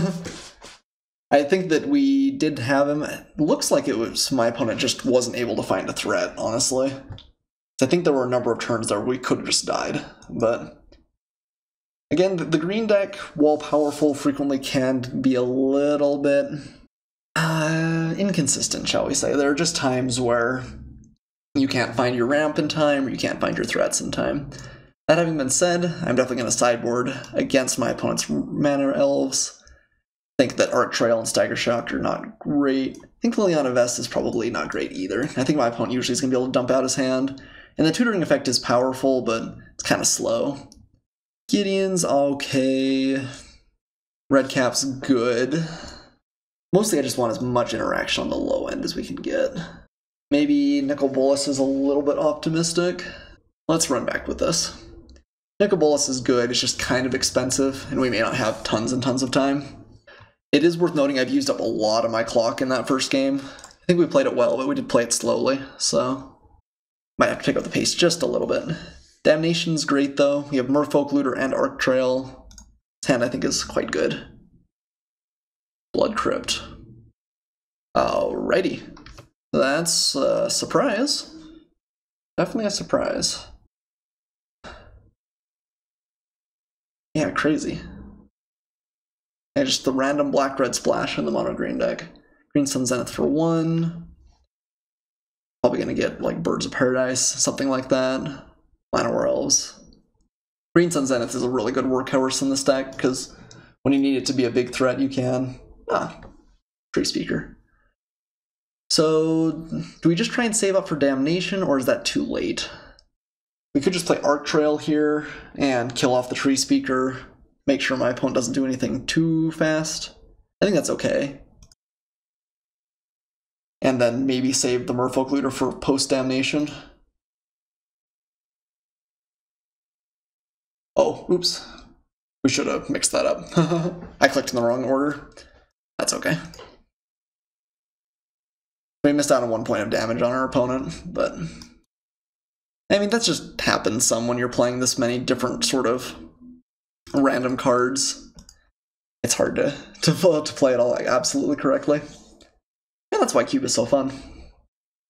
I think that we did have him. It looks like it was my opponent just wasn't able to find a threat, honestly. I think there were a number of turns there we could have just died, but again, the green deck, while powerful, frequently can be a little bit inconsistent, shall we say. There are just times where you can't find your ramp in time, or you can't find your threats in time. That having been said, I'm definitely going to sideboard against my opponent's mana elves. I think that Arc Trail and Stagger Shock are not great. I think Liliana Vest is probably not great either. I think my opponent usually is going to be able to dump out his hand. And the tutoring effect is powerful, but it's kind of slow. Gideon's okay. Redcap's good. Mostly I just want as much interaction on the low end as we can get. Maybe Nicol Bolas is a little bit optimistic. Let's run back with this. Nicol Bolas is good, it's just kind of expensive, and we may not have tons and tons of time. It is worth noting I've used up a lot of my clock in that first game. I think we played it well, but we did play it slowly, so might have to pick up the pace just a little bit. Damnation's great though. We have Merfolk Looter and Arc Trail. His hand I think is quite good. Blood Crypt. Alrighty. That's a surprise. Definitely a surprise. Yeah, crazy. Yeah, just the random black-red splash in the mono-green deck. Green Sun Zenith for 1. Probably gonna get like Birds of Paradise, something like that. Llanowar Elves. Green Sun Zenith is a really good workhorse in this deck, because when you need it to be a big threat, you can. Tree Speaker. So, do we just try and save up for Damnation, or is that too late? We could just play Arc Trail here, and kill off the Tree Speaker, make sure my opponent doesn't do anything too fast. I think that's okay. And then maybe save the Merfolk Looter for post-Damnation. Oh, oops. We should have mixed that up. I clicked in the wrong order. That's okay. We missed out on 1 point of damage on our opponent, but I mean, that just happens some when you're playing this many different sort of random cards. It's hard to play it all like absolutely correctly. And that's why Cube is so fun.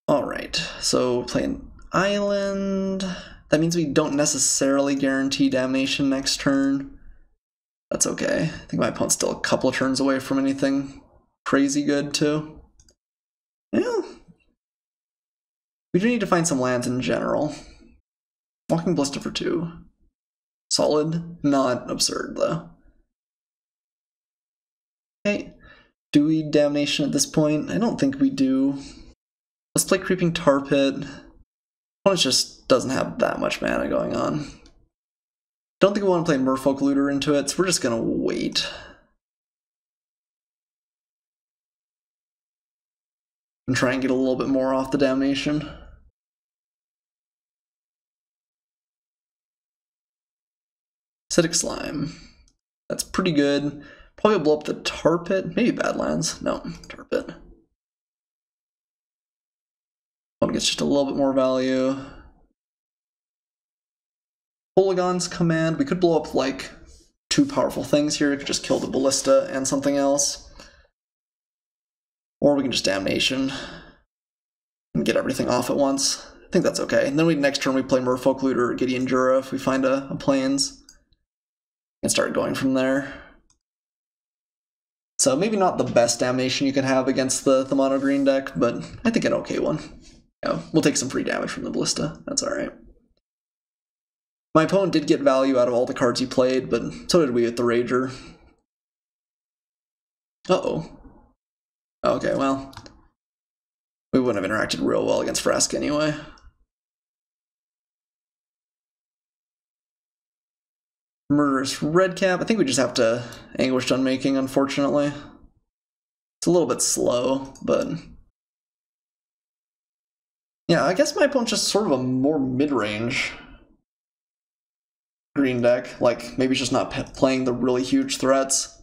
Alright, so playing Island. That means we don't necessarily guarantee Damnation next turn. That's okay. I think my opponent's still a couple of turns away from anything crazy good, too. Yeah. We do need to find some lands in general. Walking Ballista for 2. Solid. Not absurd, though. Okay. Do we Damnation at this point? I don't think we do. Let's play Creeping Tar Pit. Opponent just doesn't have that much mana going on. Don't think we want to play Merfolk Looter into it, so we're just gonna wait. And try and get a little bit more off the Damnation. Acidic Slime. That's pretty good. Probably blow up the Tar Pit. Maybe Badlands. No, Tar Pit. One gets just a little bit more value. Polygon's Command. We could blow up like 2 powerful things here. We could just kill the Ballista and something else. Or we can just Damnation and get everything off at once. I think that's okay. And then next turn we play Merfolk Looter or Gideon Jura if we find a Plains. And start going from there. So maybe not the best Damnation you can have against the mono green deck, but I think an okay one. Yeah, we'll take some free damage from the Ballista. That's alright. My opponent did get value out of all the cards he played, but so did we with the Rager. Uh-oh. Okay, well. We wouldn't have interacted real well against Vraska anyway. Murderous Redcap. I think we just have to Anguished Unmaking, unfortunately. It's a little bit slow, but... yeah, I guess my opponent's just sort of a more mid-range green deck. Like, maybe just not playing the really huge threats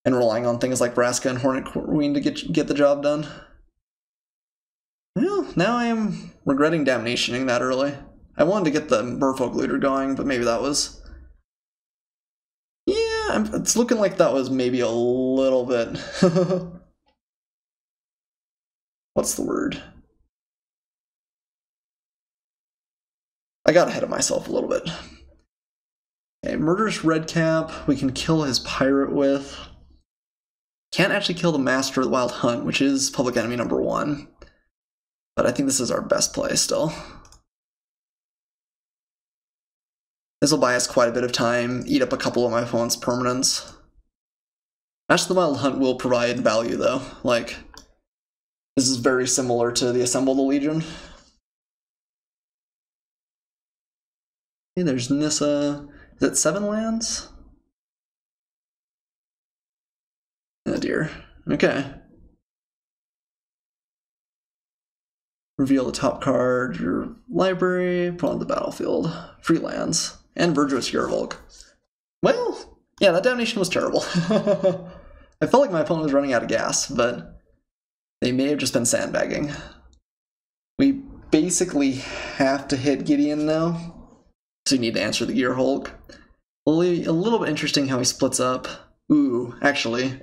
and relying on things like Vraska and Hornet Queen to get the job done. Well, now I am regretting Damnationing that early. I wanted to get the Merfolk Looter going, but maybe that was... yeah, it's looking like that was maybe a little bit... what's the word? I got ahead of myself a little bit. Okay, Murderous Redcap, we can kill his Pirate with. Can't actually kill the Master of the Wild Hunt, which is public enemy number 1. But I think this is our best play still. This will buy us quite a bit of time, eat up a couple of my opponent's permanents. Master of the Wild Hunt will provide value though. Like, this is very similar to the Assemble the Legion. Okay, there's Nissa. Is it 7 lands? Oh dear. Okay. Reveal the top card, your library, put on the battlefield. Free lands. And Virtuous Yearvolk. Well, yeah, that Damnation was terrible. I felt like my opponent was running out of gas, but they may have just been sandbagging. We basically have to hit Gideon now, so you need to answer the Gearhulk. A little bit interesting how he splits up. Ooh, actually.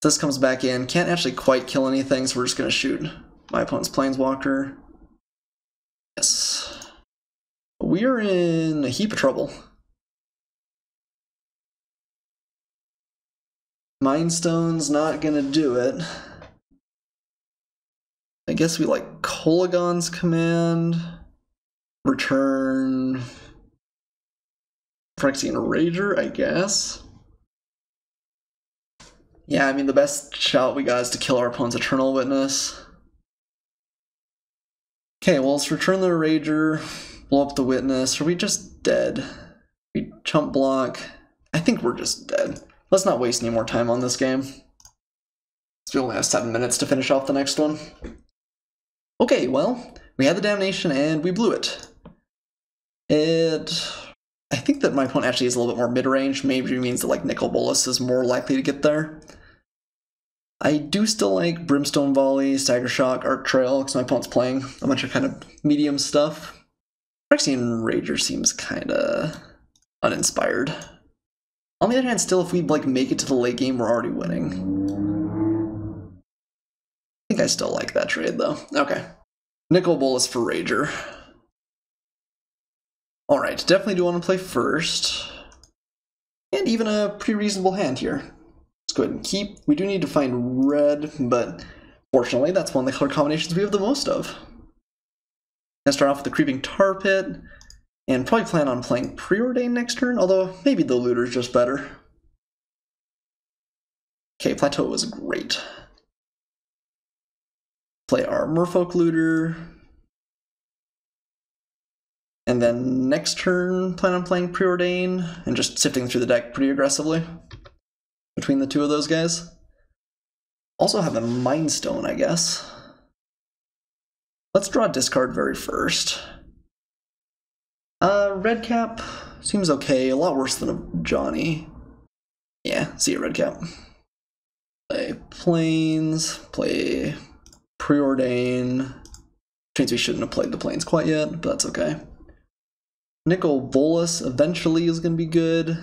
This comes back in, can't actually quite kill anything, so we're just going to shoot my opponent's Planeswalker. Yes. We are in a heap of trouble. Mind Stone's not going to do it. I guess we like Kolagon's command. Return Phyrexian Rager, I guess. Yeah, I mean, the best shot we got is to kill our opponent's Eternal Witness. Okay, well, let's return the Rager, blow up the Witness. Are we just dead? We chump block. I think we're just dead. Let's not waste any more time on this game. So we only have 7 minutes to finish off the next one. Okay, well, we had the Damnation and we blew it. I think that my opponent actually is a little bit more mid-range. Maybe means that like Nicol Bolas is more likely to get there. I do still like Brimstone Volley, Stagger Shock, Arc Trail, because my opponent's playing a bunch of kind of medium stuff. Phyrexian Rager seems kind of uninspired. On the other hand, still, if we like make it to the late game, we're already winning. I think I still like that trade, though. Okay. Nicol Bolas for Rager. Alright, definitely do want to play first. And even a pretty reasonable hand here. Let's go ahead and keep. We do need to find red, but fortunately that's one of the color combinations we have the most of. Let's start off with the Creeping Tar Pit, and probably plan on playing Preordain next turn, although maybe the Looter's just better. Okay, Plateau was great. Play our Merfolk Looter. And then next turn, plan on playing Preordain and just sifting through the deck pretty aggressively between the two of those guys. Also have a Mind Stone, I guess. Let's draw a discard very first. Redcap seems okay, a lot worse than a Johnny. Yeah, see you, Redcap. Play Plains, play Preordain. Which means we shouldn't have played the Plains quite yet, but that's okay. Nicol Bolas eventually is going to be good.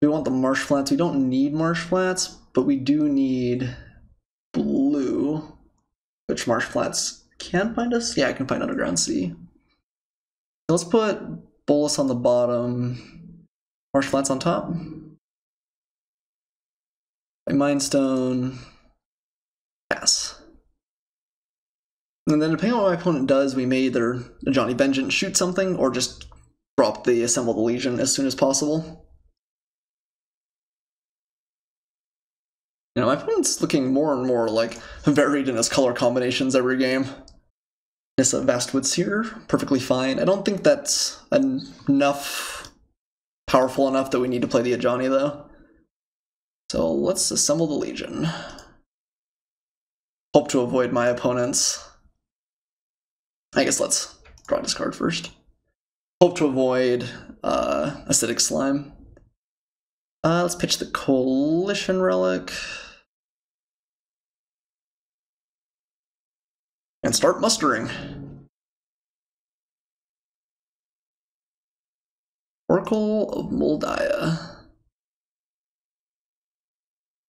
We want the Marsh Flats. We don't need Marsh Flats, but we do need blue, which Marsh Flats can find us. Yeah, I can find Underground Sea. So let's put Bolas on the bottom, Marsh Flats on top. Mind Stone, pass. And then depending on what my opponent does, we may either Johnny Vengeance shoot something or just drop the Assemble the Legion as soon as possible. You know, my opponent's looking more and more like varied in his color combinations every game. Nissa Vastwood's here, perfectly fine. I don't think that's enough, powerful enough that we need to play the Ajani though. So let's assemble the Legion. Hope to avoid my opponent's. I guess let's draw this card first. Hope to avoid Acidic Slime. Let's pitch the Coalition Relic. And start mustering. Oracle of Moldiah.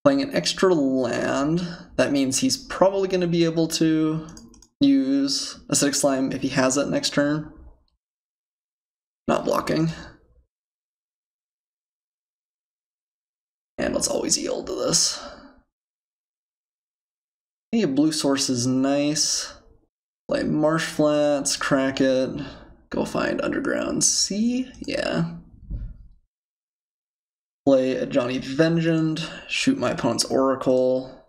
Playing an extra land. That means he's probably going to be able to use Acidic Slime if he has it next turn. Not blocking. And let's always yield to this. Hey, a blue source is nice. Play Marsh Flats, crack it, go find Underground Sea, yeah. Play a Ajani Vengeant, shoot my opponent's Oracle.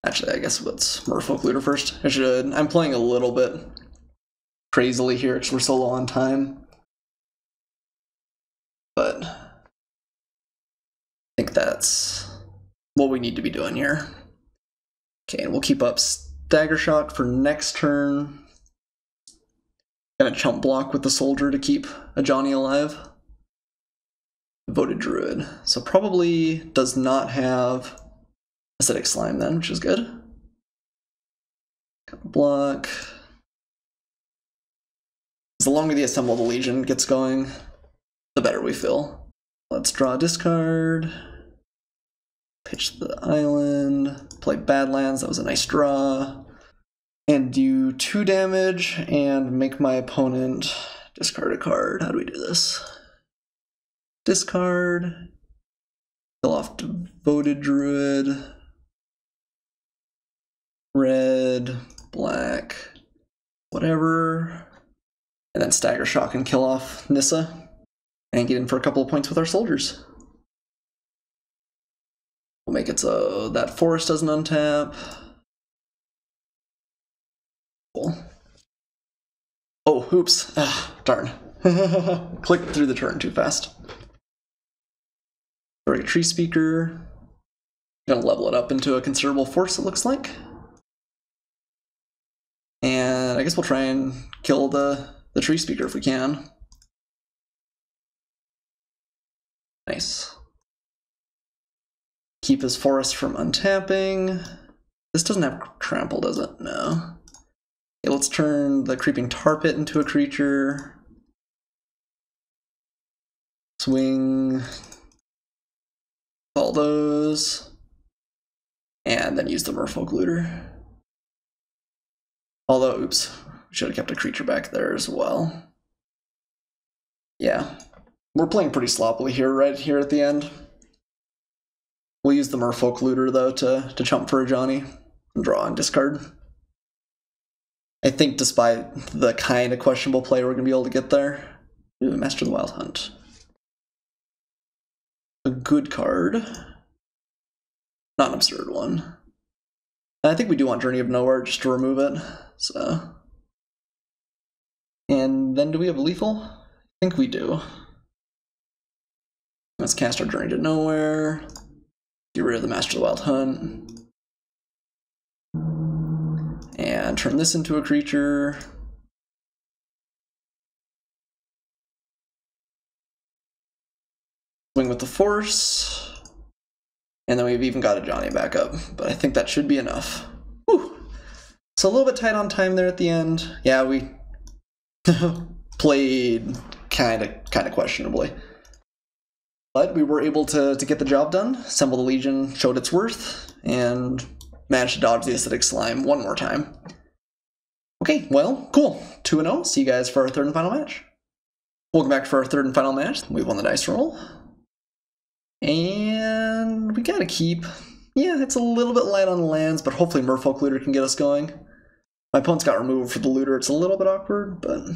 Actually, I guess let's Merfolk Looter first. I'm playing a little bit crazily here because we're so low on time. But I think that's what we need to be doing here. Okay, and we'll keep up Stagger Shock for next turn. Gonna chump block with the Soldier to keep Ajani alive. Voted Druid. So probably does not have Acidic Slime then, which is good. Block. The longer the Assemble the Legion gets going, the better we feel. Let's draw a discard. Pitch the island, play Badlands, that was a nice draw. And do 2 damage and make my opponent discard a card. How do we do this? Discard, kill off Devoted Druid, red, black, whatever. And then Stagger Shock and kill off Nissa. And get in for a couple of points with our soldiers. We'll make it so that forest doesn't untap. Cool. Oh, oops. Ah, darn. Clicked through the turn too fast. Alright, Tree Speaker. Gonna level it up into a considerable force, it looks like. And I guess we'll try and kill the Tree Speaker if we can. Nice. Keep his forest from untapping. This doesn't have trample, does it? No. Okay, let's turn the Creeping Tar Pit into a creature. Swing all those. And then use the Merfolk Looter. Although, oops, we should have kept a creature back there as well. Yeah. We're playing pretty sloppily here, right here at the end. We'll use the Merfolk Looter, though, to chump for Ajani and draw and discard. I think despite the kind of questionable play we're going to be able to get there. Ooh, Master of the Wild Hunt. A good card. Not an absurd one. I think we do want Journey of Nowhere just to remove it, so. And then do we have Lethal? I think we do. Let's cast our Journey to Nowhere. Get rid of the Master of the Wild Hunt. And turn this into a creature. Swing with the Force. And then we've even got Ajani back up, but I think that should be enough. Whew. So a little bit tight on time there at the end. Yeah, we played kind of questionably. But we were able to get the job done. Assemble the Legion showed its worth, and managed to dodge the Acidic Slime one more time. Okay, well, cool. 2-0. See you guys for our third and final match. Welcome back for our third and final match. We won the dice roll. And we gotta keep... Yeah, it's a little bit light on lands, but hopefully Merfolk Looter can get us going. My opponent's got removed for the Looter. It's a little bit awkward, but...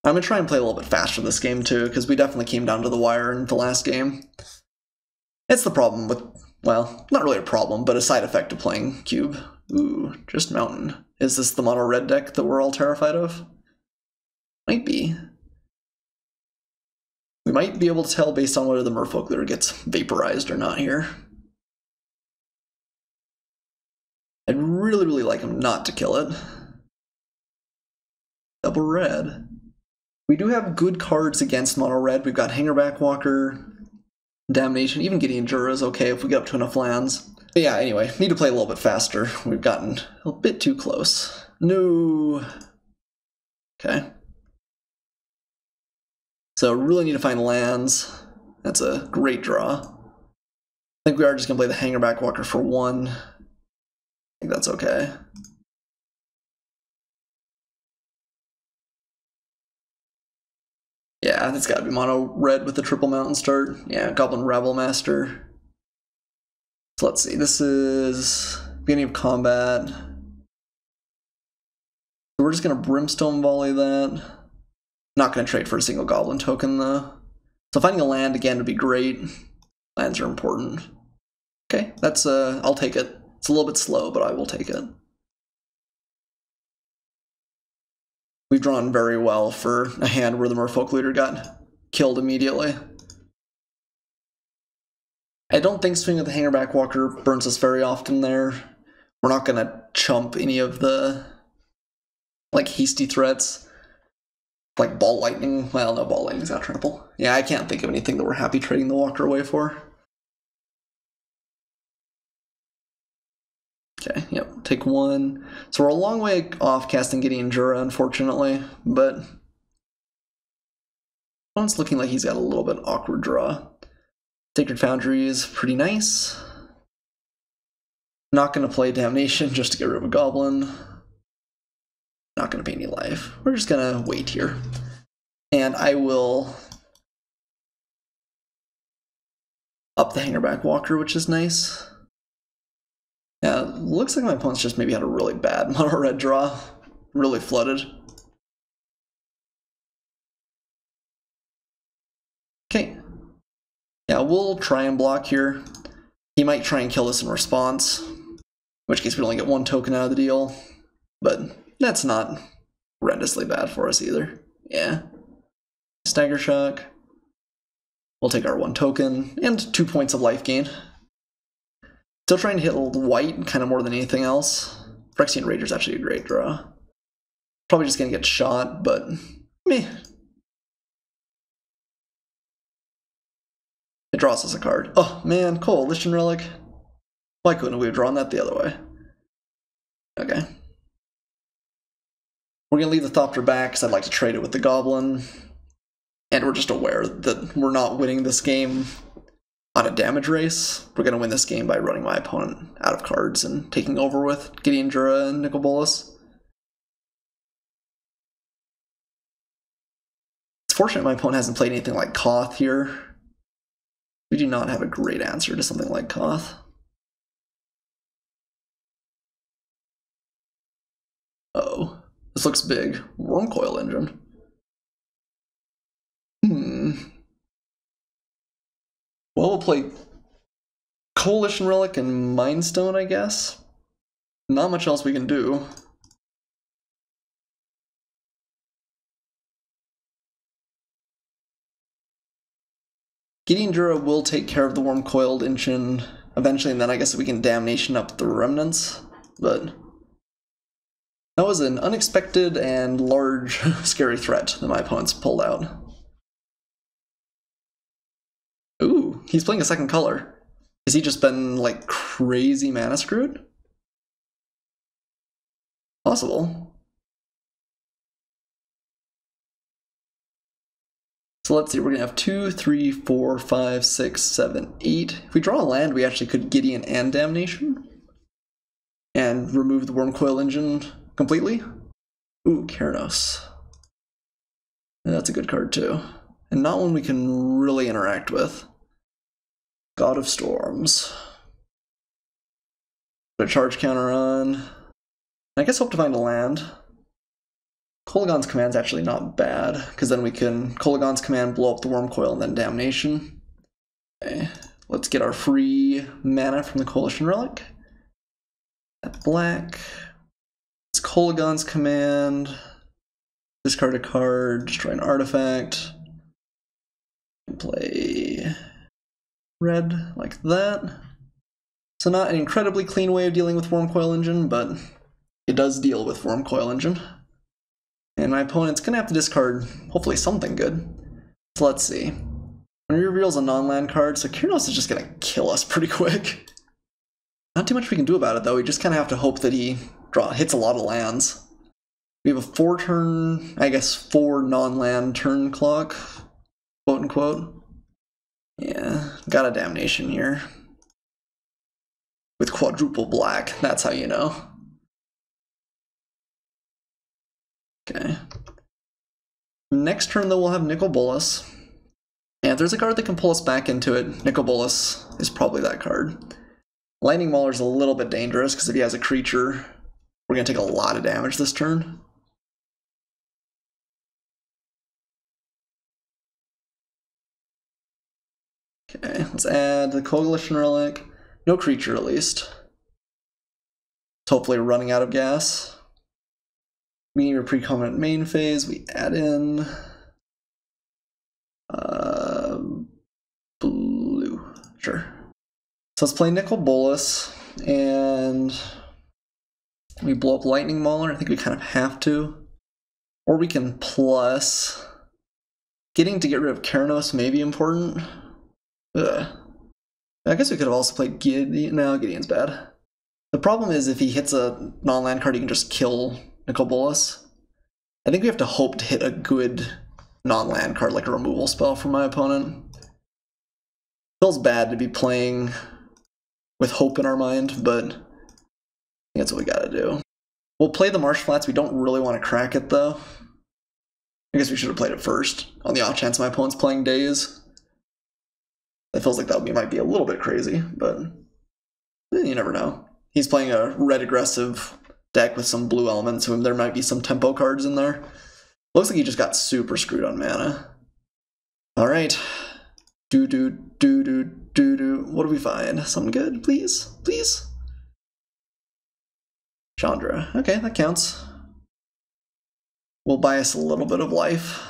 I'm gonna try and play a little bit faster this game too, because we definitely came down to the wire in the last game. It's the problem with, well, not really a problem, but a side effect of playing Cube. Ooh, just Mountain. Is this the mono red deck that we're all terrified of? Might be. We might be able to tell based on whether the Merfolk Looter gets vaporized or not here. I'd really, really like him not to kill it. Double red. We do have good cards against mono red. We've got Hangerback Walker, Damnation, even Gideon Jura is okay if we get up to enough lands. But yeah, anyway, need to play a little bit faster. We've gotten a bit too close. No. Okay. So really need to find lands. That's a great draw. I think we are just going to play the Hangerback Walker for 1. I think that's okay. Yeah, it's got to be mono red with the triple mountain start. Yeah, Goblin Rabble Master. So let's see, this is beginning of combat. So we're just going to Brimstone Volley that. Not going to trade for a single Goblin token though. So finding a land again would be great. Lands are important. Okay, that's I'll take it. It's a little bit slow, but I will take it. We've drawn very well for a hand where the Merfolk Looter got killed immediately. I don't think swinging with the Hangerback Walker burns us very often there. We're not going to chump any of the like hasty threats. Like Ball Lightning. Well, no, Ball Lightning's got trample. Yeah, I can't think of anything that we're happy trading the Walker away for. Okay, yep, take 1. So we're a long way off casting Gideon Jura, unfortunately, but it's looking like he's got a little bit awkward draw. Sacred Foundry is pretty nice. Not going to play Damnation just to get rid of a Goblin. Not going to pay any life. We're just going to wait here. And I will up the Hangerback Walker, which is nice. Yeah, looks like my opponent's just maybe had a really bad mono red draw. Really flooded. Okay. Yeah, we'll try and block here. He might try and kill this in response, in which case we only get 1 token out of the deal. But that's not horrendously bad for us either. Yeah. Stagger Shock. We'll take our 1 token and 2 points of life gain. Still trying to hit white kind of more than anything else. Phyrexian Rager's actually a great draw. Probably just gonna get shot, but meh. It draws us a card. Oh man, Coalition Relic. Why couldn't we have drawn that the other way? Okay. We're gonna leave the Thopter back because I'd like to trade it with the Goblin. And we're just aware that we're not winning this game on a damage race. We're going to win this game by running my opponent out of cards and taking over with Gideon Jura and Nicol Bolas. It's fortunate my opponent hasn't played anything like Koth here. We do not have a great answer to something like Koth. Uh-oh. This looks big. Wormcoil Engine. Well, we'll play Coalition Relic and Mindstone, I guess. Not much else we can do. Gideon Jura will take care of the Wormcoiled Engine eventually, and then I guess we can Damnation up the Remnants. But that was an unexpected and large, scary threat that my opponents pulled out. Ooh, he's playing a second color. Has he just been, like, crazy mana screwed? Possible. So let's see, we're gonna have 2, 3, 4, 5, 6, 7, 8. If we draw a land, we actually could Gideon and Damnation. And remove the Wormcoil Engine completely. Ooh, Keranos. That's a good card too. And not one we can really interact with. God of Storms. Put a charge counter on. I guess hope to find a land. Kolagon's Command's actually not bad, because then we can Kolagon's Command, blow up the Wormcoil, and then Damnation. Okay, let's get our free mana from the Coalition Relic. That black. It's Kolaghan's Command. Discard a card, destroy an artifact. And play red like that. So not an incredibly clean way of dealing with Wurmcoil Engine, but it does deal with Wurmcoil Engine. And my opponent's gonna have to discard hopefully something good. So let's see. When he reveals a non-land card, so Kyrnos is just gonna kill us pretty quick. Not too much we can do about it though, we just kinda have to hope that he hits a lot of lands. We have a 4-turn, I guess 4 non-land turn clock, quote unquote. Yeah, got a damnation here. With quadruple black, that's how you know. Okay. Next turn though we'll have Nicol Bolas. And if there's a card that can pull us back into it, Nicol Bolas is probably that card. Lightning Mauler's a little bit dangerous because if he has a creature, we're going to take a lot of damage this turn. Okay, let's add the Coalition Relic. No creature at least. It's hopefully running out of gas. Beginning of pre-covenant main phase, we add in blue. Sure. So let's play Nicol Bolas, and we blow up Lightning Mauler. I think we kind of have to. Or we can plus. Getting to get rid of Kyrnos may be important. Ugh. I guess we could have also played Gideon. No, Gideon's bad. The problem is if he hits a non-land card, he can just kill Nicol Bolas. I think we have to hope to hit a good non-land card, like a removal spell from my opponent. Feels bad to be playing with hope in our mind, but I think that's what we gotta do. We'll play the Marsh Flats. We don't really want to crack it, though. I guess we should have played it first, on the off chance my opponent's playing Daze. That feels like that might be a little bit crazy, but you never know. He's playing a red aggressive deck with some blue elements, so there might be some tempo cards in there. Looks like he just got super screwed on mana. Alright. What do we find? Something good, please? Please? Chandra. Okay, that counts. We'll buy us a little bit of life.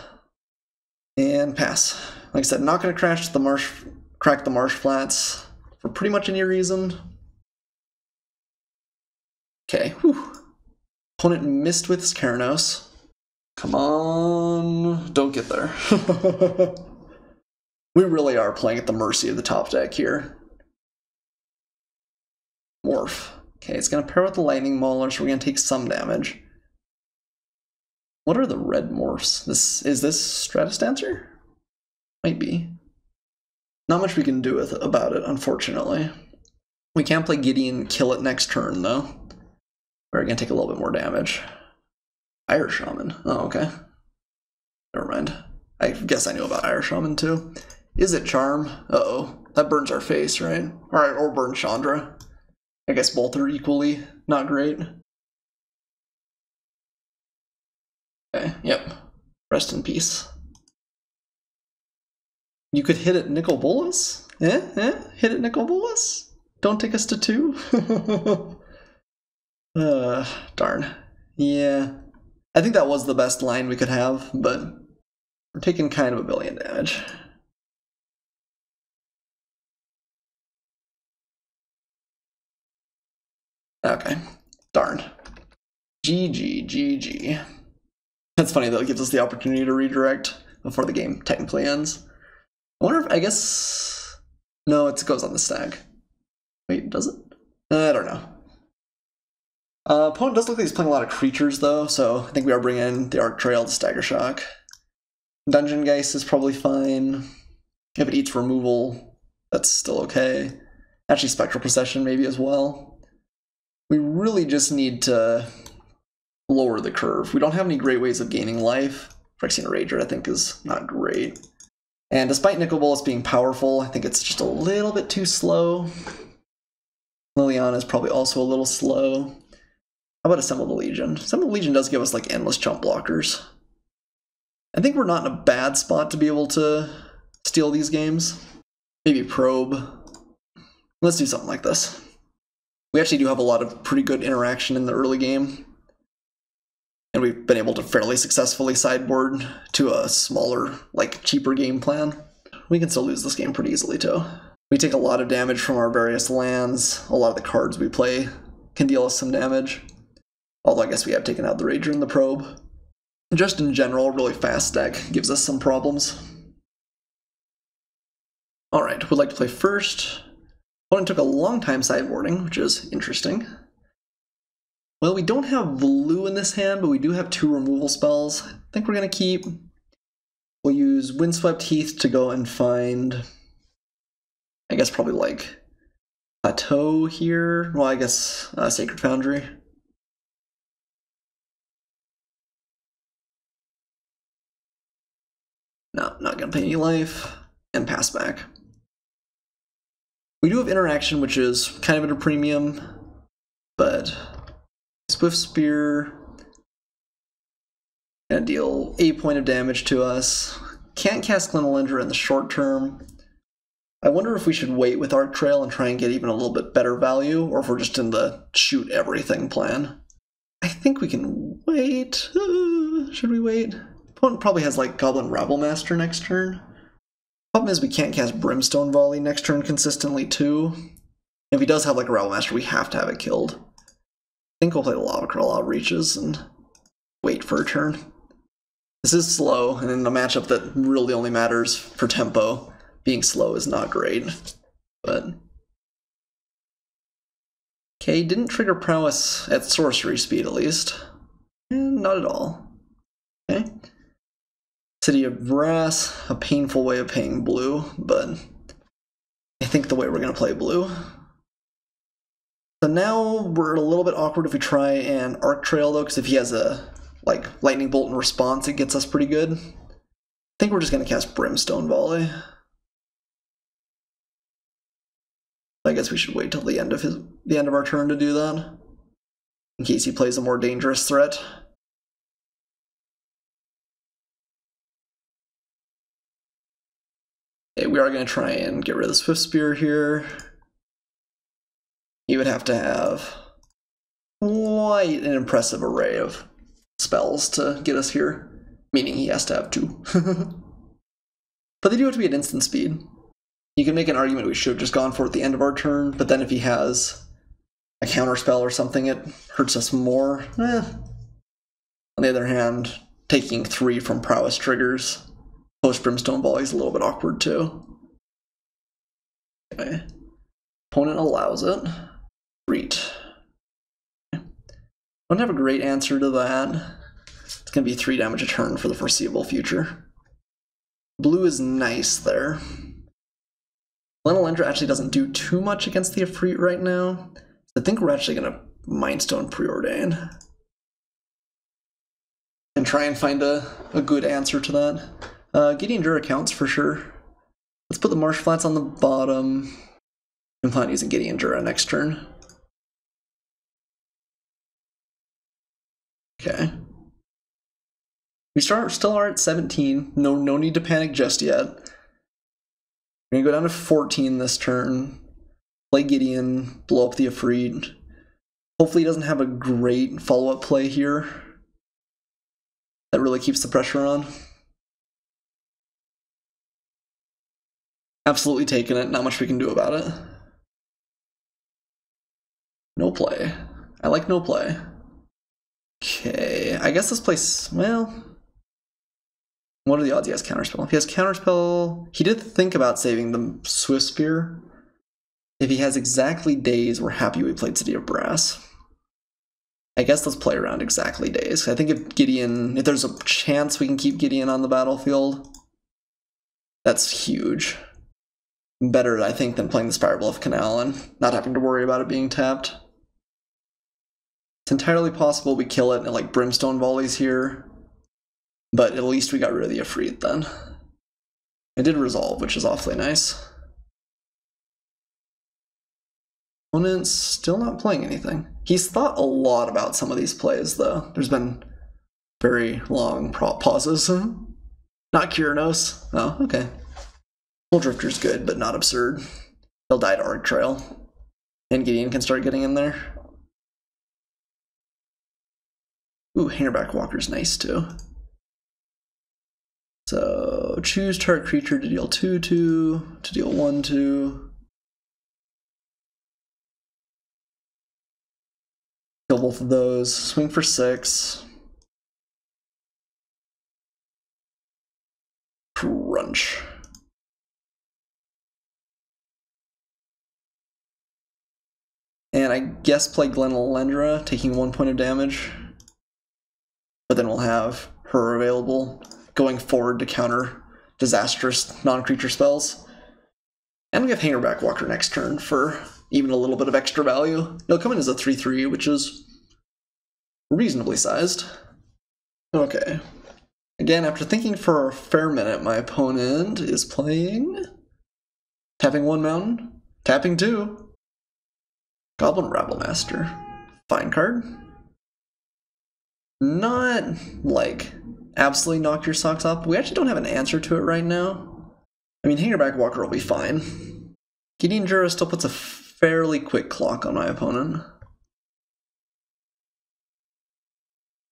And pass. Like I said, not going to crack the Marsh Flats for pretty much any reason. Okay, whew. Opponent missed with his Kyrnos. Come on, don't get there. We really are playing at the mercy of the top deck here. Morph. Okay, it's going to pair with the Lightning Mauler, so we're going to take some damage. What are the red morphs? Is this Stratus Dancer? Might be. Not much we can do about it, unfortunately. We can't play Gideon and kill it next turn, though. We're going to take a little bit more damage. Ire Shaman. Oh, okay. Never mind. I guess I knew about Ire Shaman, too. Is it Charm? Uh-oh. That burns our face, right? Alright, or burns Chandra. I guess both are equally not great. Okay, yep. Rest in peace. You could hit at Nicol Bolas? Hit at Nicol Bolas? Don't take us to 2? Darn. Yeah. I think that was the best line we could have, but we're taking kind of a billion damage. Okay. Darn. GG. That's funny though, it gives us the opportunity to redirect before the game technically ends. I wonder if, I guess... No, it goes on the stack. Wait, does it? I don't know. Opponent does look like he's playing a lot of creatures though, so I think we are bringing in the Arc Trail to Stagger Shock. Dungeon Geist is probably fine. If it eats removal, that's still okay. Actually, Spectral Procession maybe as well. We really just need to lower the curve. We don't have any great ways of gaining life. Phyrexian Rager I think is not great. And despite Nicol Bolas being powerful, I think it's just a little bit too slow. Liliana is probably also a little slow. How about Assemble the Legion? Assemble the Legion does give us like endless jump blockers. I think we're not in a bad spot to be able to steal these games. Maybe Probe. Let's do something like this. We actually do have a lot of pretty good interaction in the early game, and we've been able to fairly successfully sideboard to a smaller, like, cheaper game plan. We can still lose this game pretty easily, too. We take a lot of damage from our various lands. A lot of the cards we play can deal us some damage. Although I guess we have taken out the Rager and the Probe. Just in general, a really fast deck gives us some problems. Alright, would like to play first. Opponent took a long time sideboarding, which is interesting. Well, we don't have blue in this hand, but we do have 2 removal spells. I think we're going to keep. We'll use Windswept Heath to go and find, I guess probably like Plateau here. Well, I guess Sacred Foundry. No, not going to pay any life. And pass back. We do have interaction, which is kind of at a premium, but Swift Spear gonna deal 8 points of damage to us. Can't cast Glenelendra in the short term. I wonder if we should wait with Arc Trail and try and get even a little bit better value, or if we're just in the shoot everything plan. I think we can wait. Should we wait? Opponent probably has like Goblin Rabble Master next turn. Problem is we can't cast Brimstone Volley next turn consistently too. If he does have like a Rabble Master, we have to have it killed. I think we'll play the Lava Crawl Outreaches and wait for a turn. This is slow, and in a matchup that really only matters for tempo, being slow is not great. But okay, didn't trigger prowess at sorcery speed at least. Not at all. Okay. City of Brass, a painful way of paying blue, but I think the way we're going to play blue. So now we're a little bit awkward if we try and Arc Trail though, because if he has a like Lightning Bolt in response, it gets us pretty good. I think we're just going to cast Brimstone Volley. I guess we should wait till the end of our turn to do that, in case he plays a more dangerous threat. Okay, we are going to try and get rid of the Swift Spear here. He would have to have quite an impressive array of spells to get us here, meaning he has to have 2. But they do have to be at instant speed. You can make an argument we should have just gone for it at the end of our turn, but then if he has a counterspell or something, it hurts us more. On the other hand, taking 3 from prowess triggers post Brimstone Volley is a little bit awkward too. Okay. Opponent allows it. Great. Okay. Don't have a great answer to that. It's going to be 3 damage a turn for the foreseeable future. Blue is nice there. Glenelendra actually doesn't do too much against the Ifrit right now. I think we're actually going to Mindstone Preordain and try and find a good answer to that. Gideon Jura counts for sure. Let's put the Marsh Flats on the bottom and plan on using Gideon Jura next turn. Okay. We still are at 17. No need to panic just yet. We're gonna go down to 14 this turn. Play Gideon, blow up the Ifrit. Hopefully he doesn't have a great follow-up play here that really keeps the pressure on. Absolutely taking it, not much we can do about it. No play. I like no play. Okay, I guess this place, well, what are the odds he has Counterspell? If he has Counterspell, he did think about saving the Swift Spear. If he has exactly Days, we're happy we played City of Brass. I guess let's play around exactly Days. I think if there's a chance we can keep Gideon on the battlefield, that's huge. Better, I think, than playing the Spiral Bluff Canal and not having to worry about it being tapped. It's entirely possible we kill it and like Brimstone Volleys here, but at least we got rid of the Ifrit then. It did resolve, which is awfully nice. Opponent's still not playing anything. He's thought a lot about some of these plays, though. There's been very long pauses. Not Kyranos. Oh, okay. Full Drifter's good, but not absurd. They'll die to Arc Trail. And Gideon can start getting in there. Ooh, Hangerback Walker's nice too. So choose target creature to deal 2/2, to deal 1/2. Kill both of those. Swing for 6. Crunch. And I guess play Glenalendra, taking 1 point of damage. But then we'll have her available going forward to counter disastrous non-creature spells. And we have Hangerback Walker next turn for even a little bit of extra value. He'll come in as a 3/3, which is reasonably sized. Okay. Again, after thinking for a fair minute, my opponent is playing... tapping 1 mountain, tapping 2. Goblin Rabblemaster. Fine card. Not, like, absolutely knock your socks off. We actually don't have an answer to it right now. I mean, Hangerback Walker will be fine. Gideon Jura still puts a fairly quick clock on my opponent.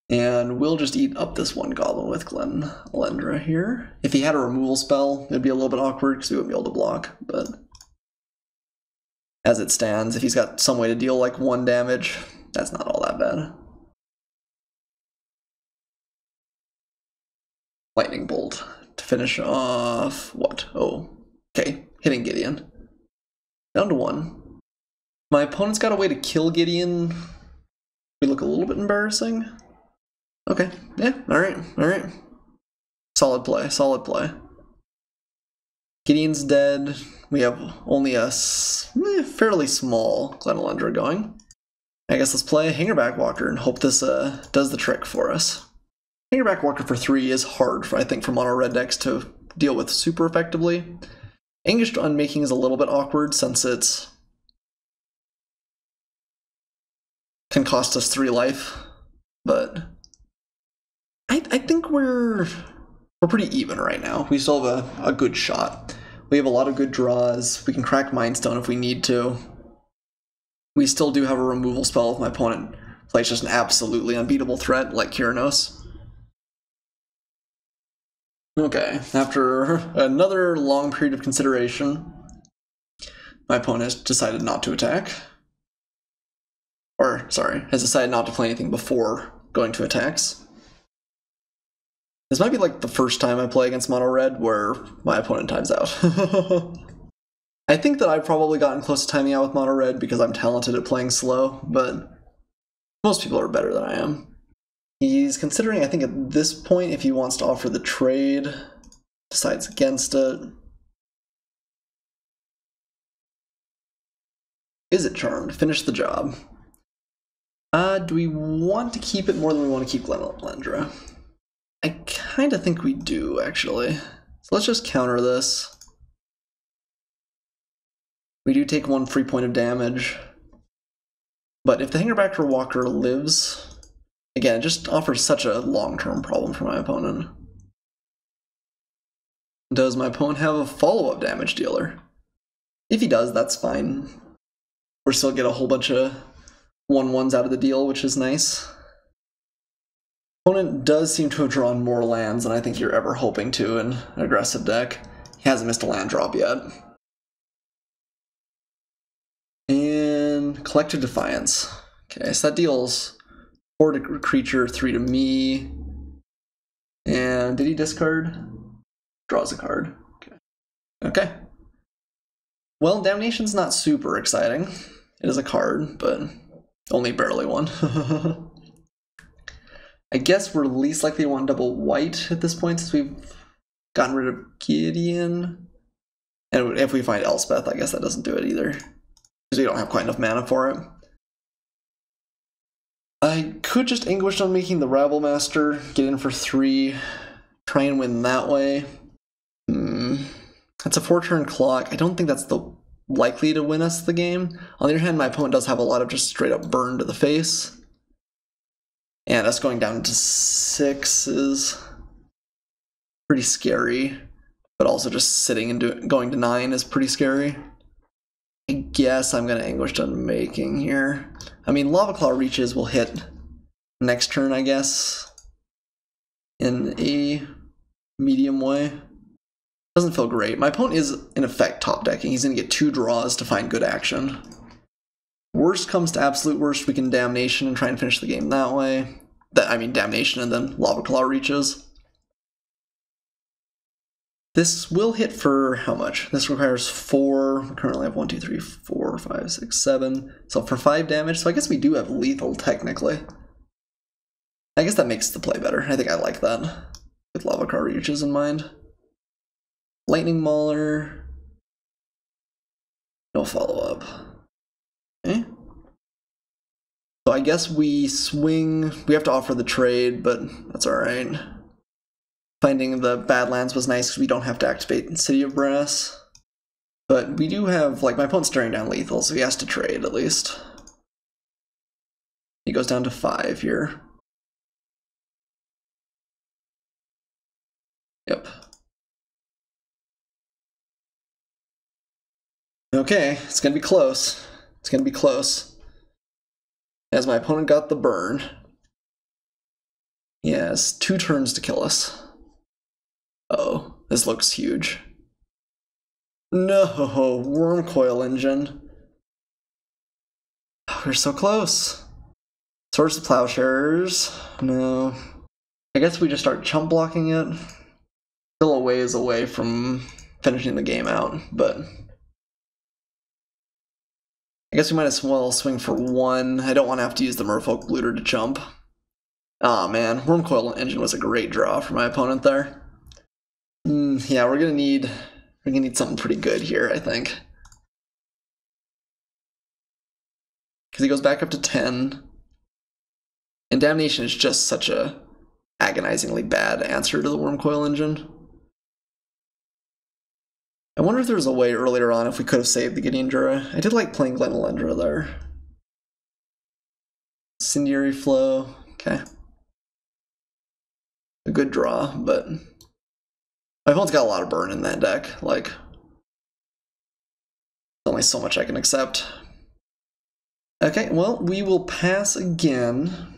And we'll just eat up this 1 goblin with Glenalendra here. If he had a removal spell, it'd be a little bit awkward because we wouldn't be able to block, but as it stands, if he's got some way to deal like 1 damage, that's not all that bad. Lightning Bolt to finish off what? Oh, okay, hitting Gideon. Down to 1. My opponent's got a way to kill Gideon. We look a little bit embarrassing. Okay, yeah, alright. Solid play, solid play. Gideon's dead. We have only a fairly small Glenalendra going. I guess let's play Hangerback Walker and hope this does the trick for us. Hangerback Walker for 3 is hard, I think, for mono red decks to deal with super effectively. Anguished Unmaking is a little bit awkward since it's can cost us 3 life, but I think we're pretty even right now. We still have a good shot. We have a lot of good draws. We can crack Mindstone if we need to. We still do have a removal spell if my opponent plays just an absolutely unbeatable threat like Kyranos. Okay, after another long period of consideration, my opponent has decided not to attack. Or, sorry, has decided not to play anything before going to attacks. This might be like the first time I play against mono red where my opponent times out. I think that I've probably gotten close to timing out with mono red because I'm talented at playing slow, but most people are better than I am. He's considering, I think at this point, if he wants to offer the trade, decides against it. Is it Charmed? Finish the job. Do we want to keep it more than we want to keep Glenalendra? I kind of think we do, actually. So let's just counter this. We do take 1 free point of damage. But if the Hangerback Walker lives, again, it just offers such a long-term problem for my opponent. Does my opponent have a follow-up damage dealer? If he does, that's fine. We'll still get a whole bunch of 1/1s out of the deal, which is nice. Opponent does seem to have drawn more lands than I think you're ever hoping to in an aggressive deck. He hasn't missed a land drop yet. And Collective Defiance. Okay, so that deals 4 to creature, 3 to me. And did he discard? Draws a card. Okay. Okay. Well, Damnation's not super exciting. It is a card, but only barely one. I guess we're least likely to want double white at this point since we've gotten rid of Gideon. And if we find Elspeth, I guess that doesn't do it either, because we don't have quite enough mana for it. I could just Anguish on making the Rabblemaster, get in for 3, try and win that way. That's a 4-turn clock. I don't think that's likely to win us the game. On the other hand, my opponent does have a lot of just straight up burn to the face. And us going down to 6 is pretty scary, but also just sitting and going to 9 is pretty scary. guess I'm going to Anguished Unmaking here. I mean, Lava Claw Reaches will hit next turn, I guess, in a medium way. Doesn't feel great. My opponent is, in effect, top decking. He's going to get 2 draws to find good action. Worst comes to absolute worst, we can Damnation and try and finish the game that way. I mean, Damnation and then Lava Claw Reaches. This will hit for how much? This requires 4. We currently have 1, 2, 3, 4, 5, 6, 7. So for 5 damage, so I guess we do have lethal technically. I guess that makes the play better. I think I like that with Lava Claw Reaches in mind. Lightning Mauler. No follow-up. Okay. So I guess we swing. We have to offer the trade, but that's alright. Finding the Badlands was nice because we don't have to activate City of Brass. But we do have, like, my opponent's staring down lethal, so he has to trade at least. He goes down to 5 here. Yep. Okay, it's gonna be close. It's gonna be close. As my opponent got the burn. He has 2 turns to kill us. Uh-oh, this looks huge. No, Wormcoil Engine. Oh, we're so close. Swords to Plowshares. No. I guess we just start chump blocking it. Still a ways away from finishing the game out, but I guess we might as well swing for 1. I don't want to have to use the Merfolk Looter to chump. Aw, man, Wormcoil Engine was a great draw for my opponent there. Yeah, we're gonna need something pretty good here, I think. Because he goes back up to 10. And Damnation is just such a agonizingly bad answer to the Wormcoil Engine. I wonder if there was a way earlier on if we could have saved the Gideon Jura. I did like playing Glenelendra there. Incendiary Flow, okay. A good draw, but my opponent's got a lot of burn in that deck. Like, there's only so much I can accept. Okay, well, we will pass again.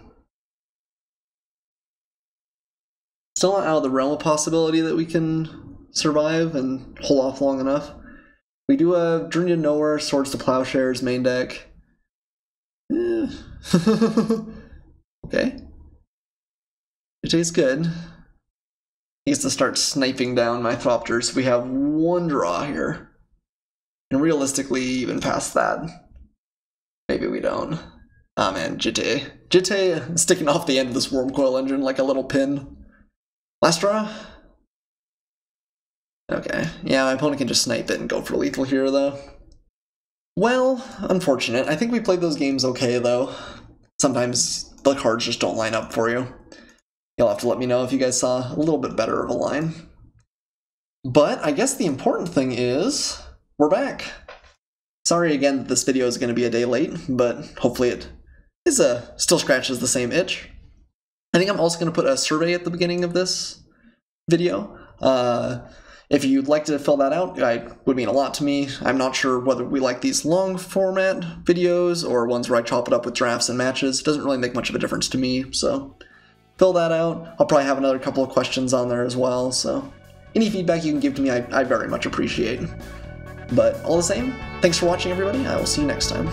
Still not out of the realm of possibility that we can survive and hold off long enough. We do have Journey to Nowhere, Swords to Plowshares, main deck. Okay. It tastes good. He gets to start sniping down my Thopters. We have 1 draw here. And realistically, even past that, maybe we don't. Ah, man, Jitte. Jitte sticking off the end of this Wormcoil Engine like a little pin. Last draw? Okay. Yeah, my opponent can just snipe it and go for lethal here, though. Well, unfortunate. I think we played those games okay, though. Sometimes the cards just don't line up for you. You'll have to let me know if you guys saw a little bit better of a line. But I guess the important thing is we're back. Sorry again that this video is going to be a day late, but hopefully it is still scratches the same itch. I think I'm also going to put a survey at the beginning of this video. If you'd like to fill that out, it would mean a lot to me. I'm not sure whether we like these long format videos or ones where I chop it up with drafts and matches. It doesn't really make much of a difference to me, so fill that out. I'll probably have another couple of questions on there as well, so any feedback you can give to me, I very much appreciate. But all the same, thanks for watching, everybody. I will see you next time.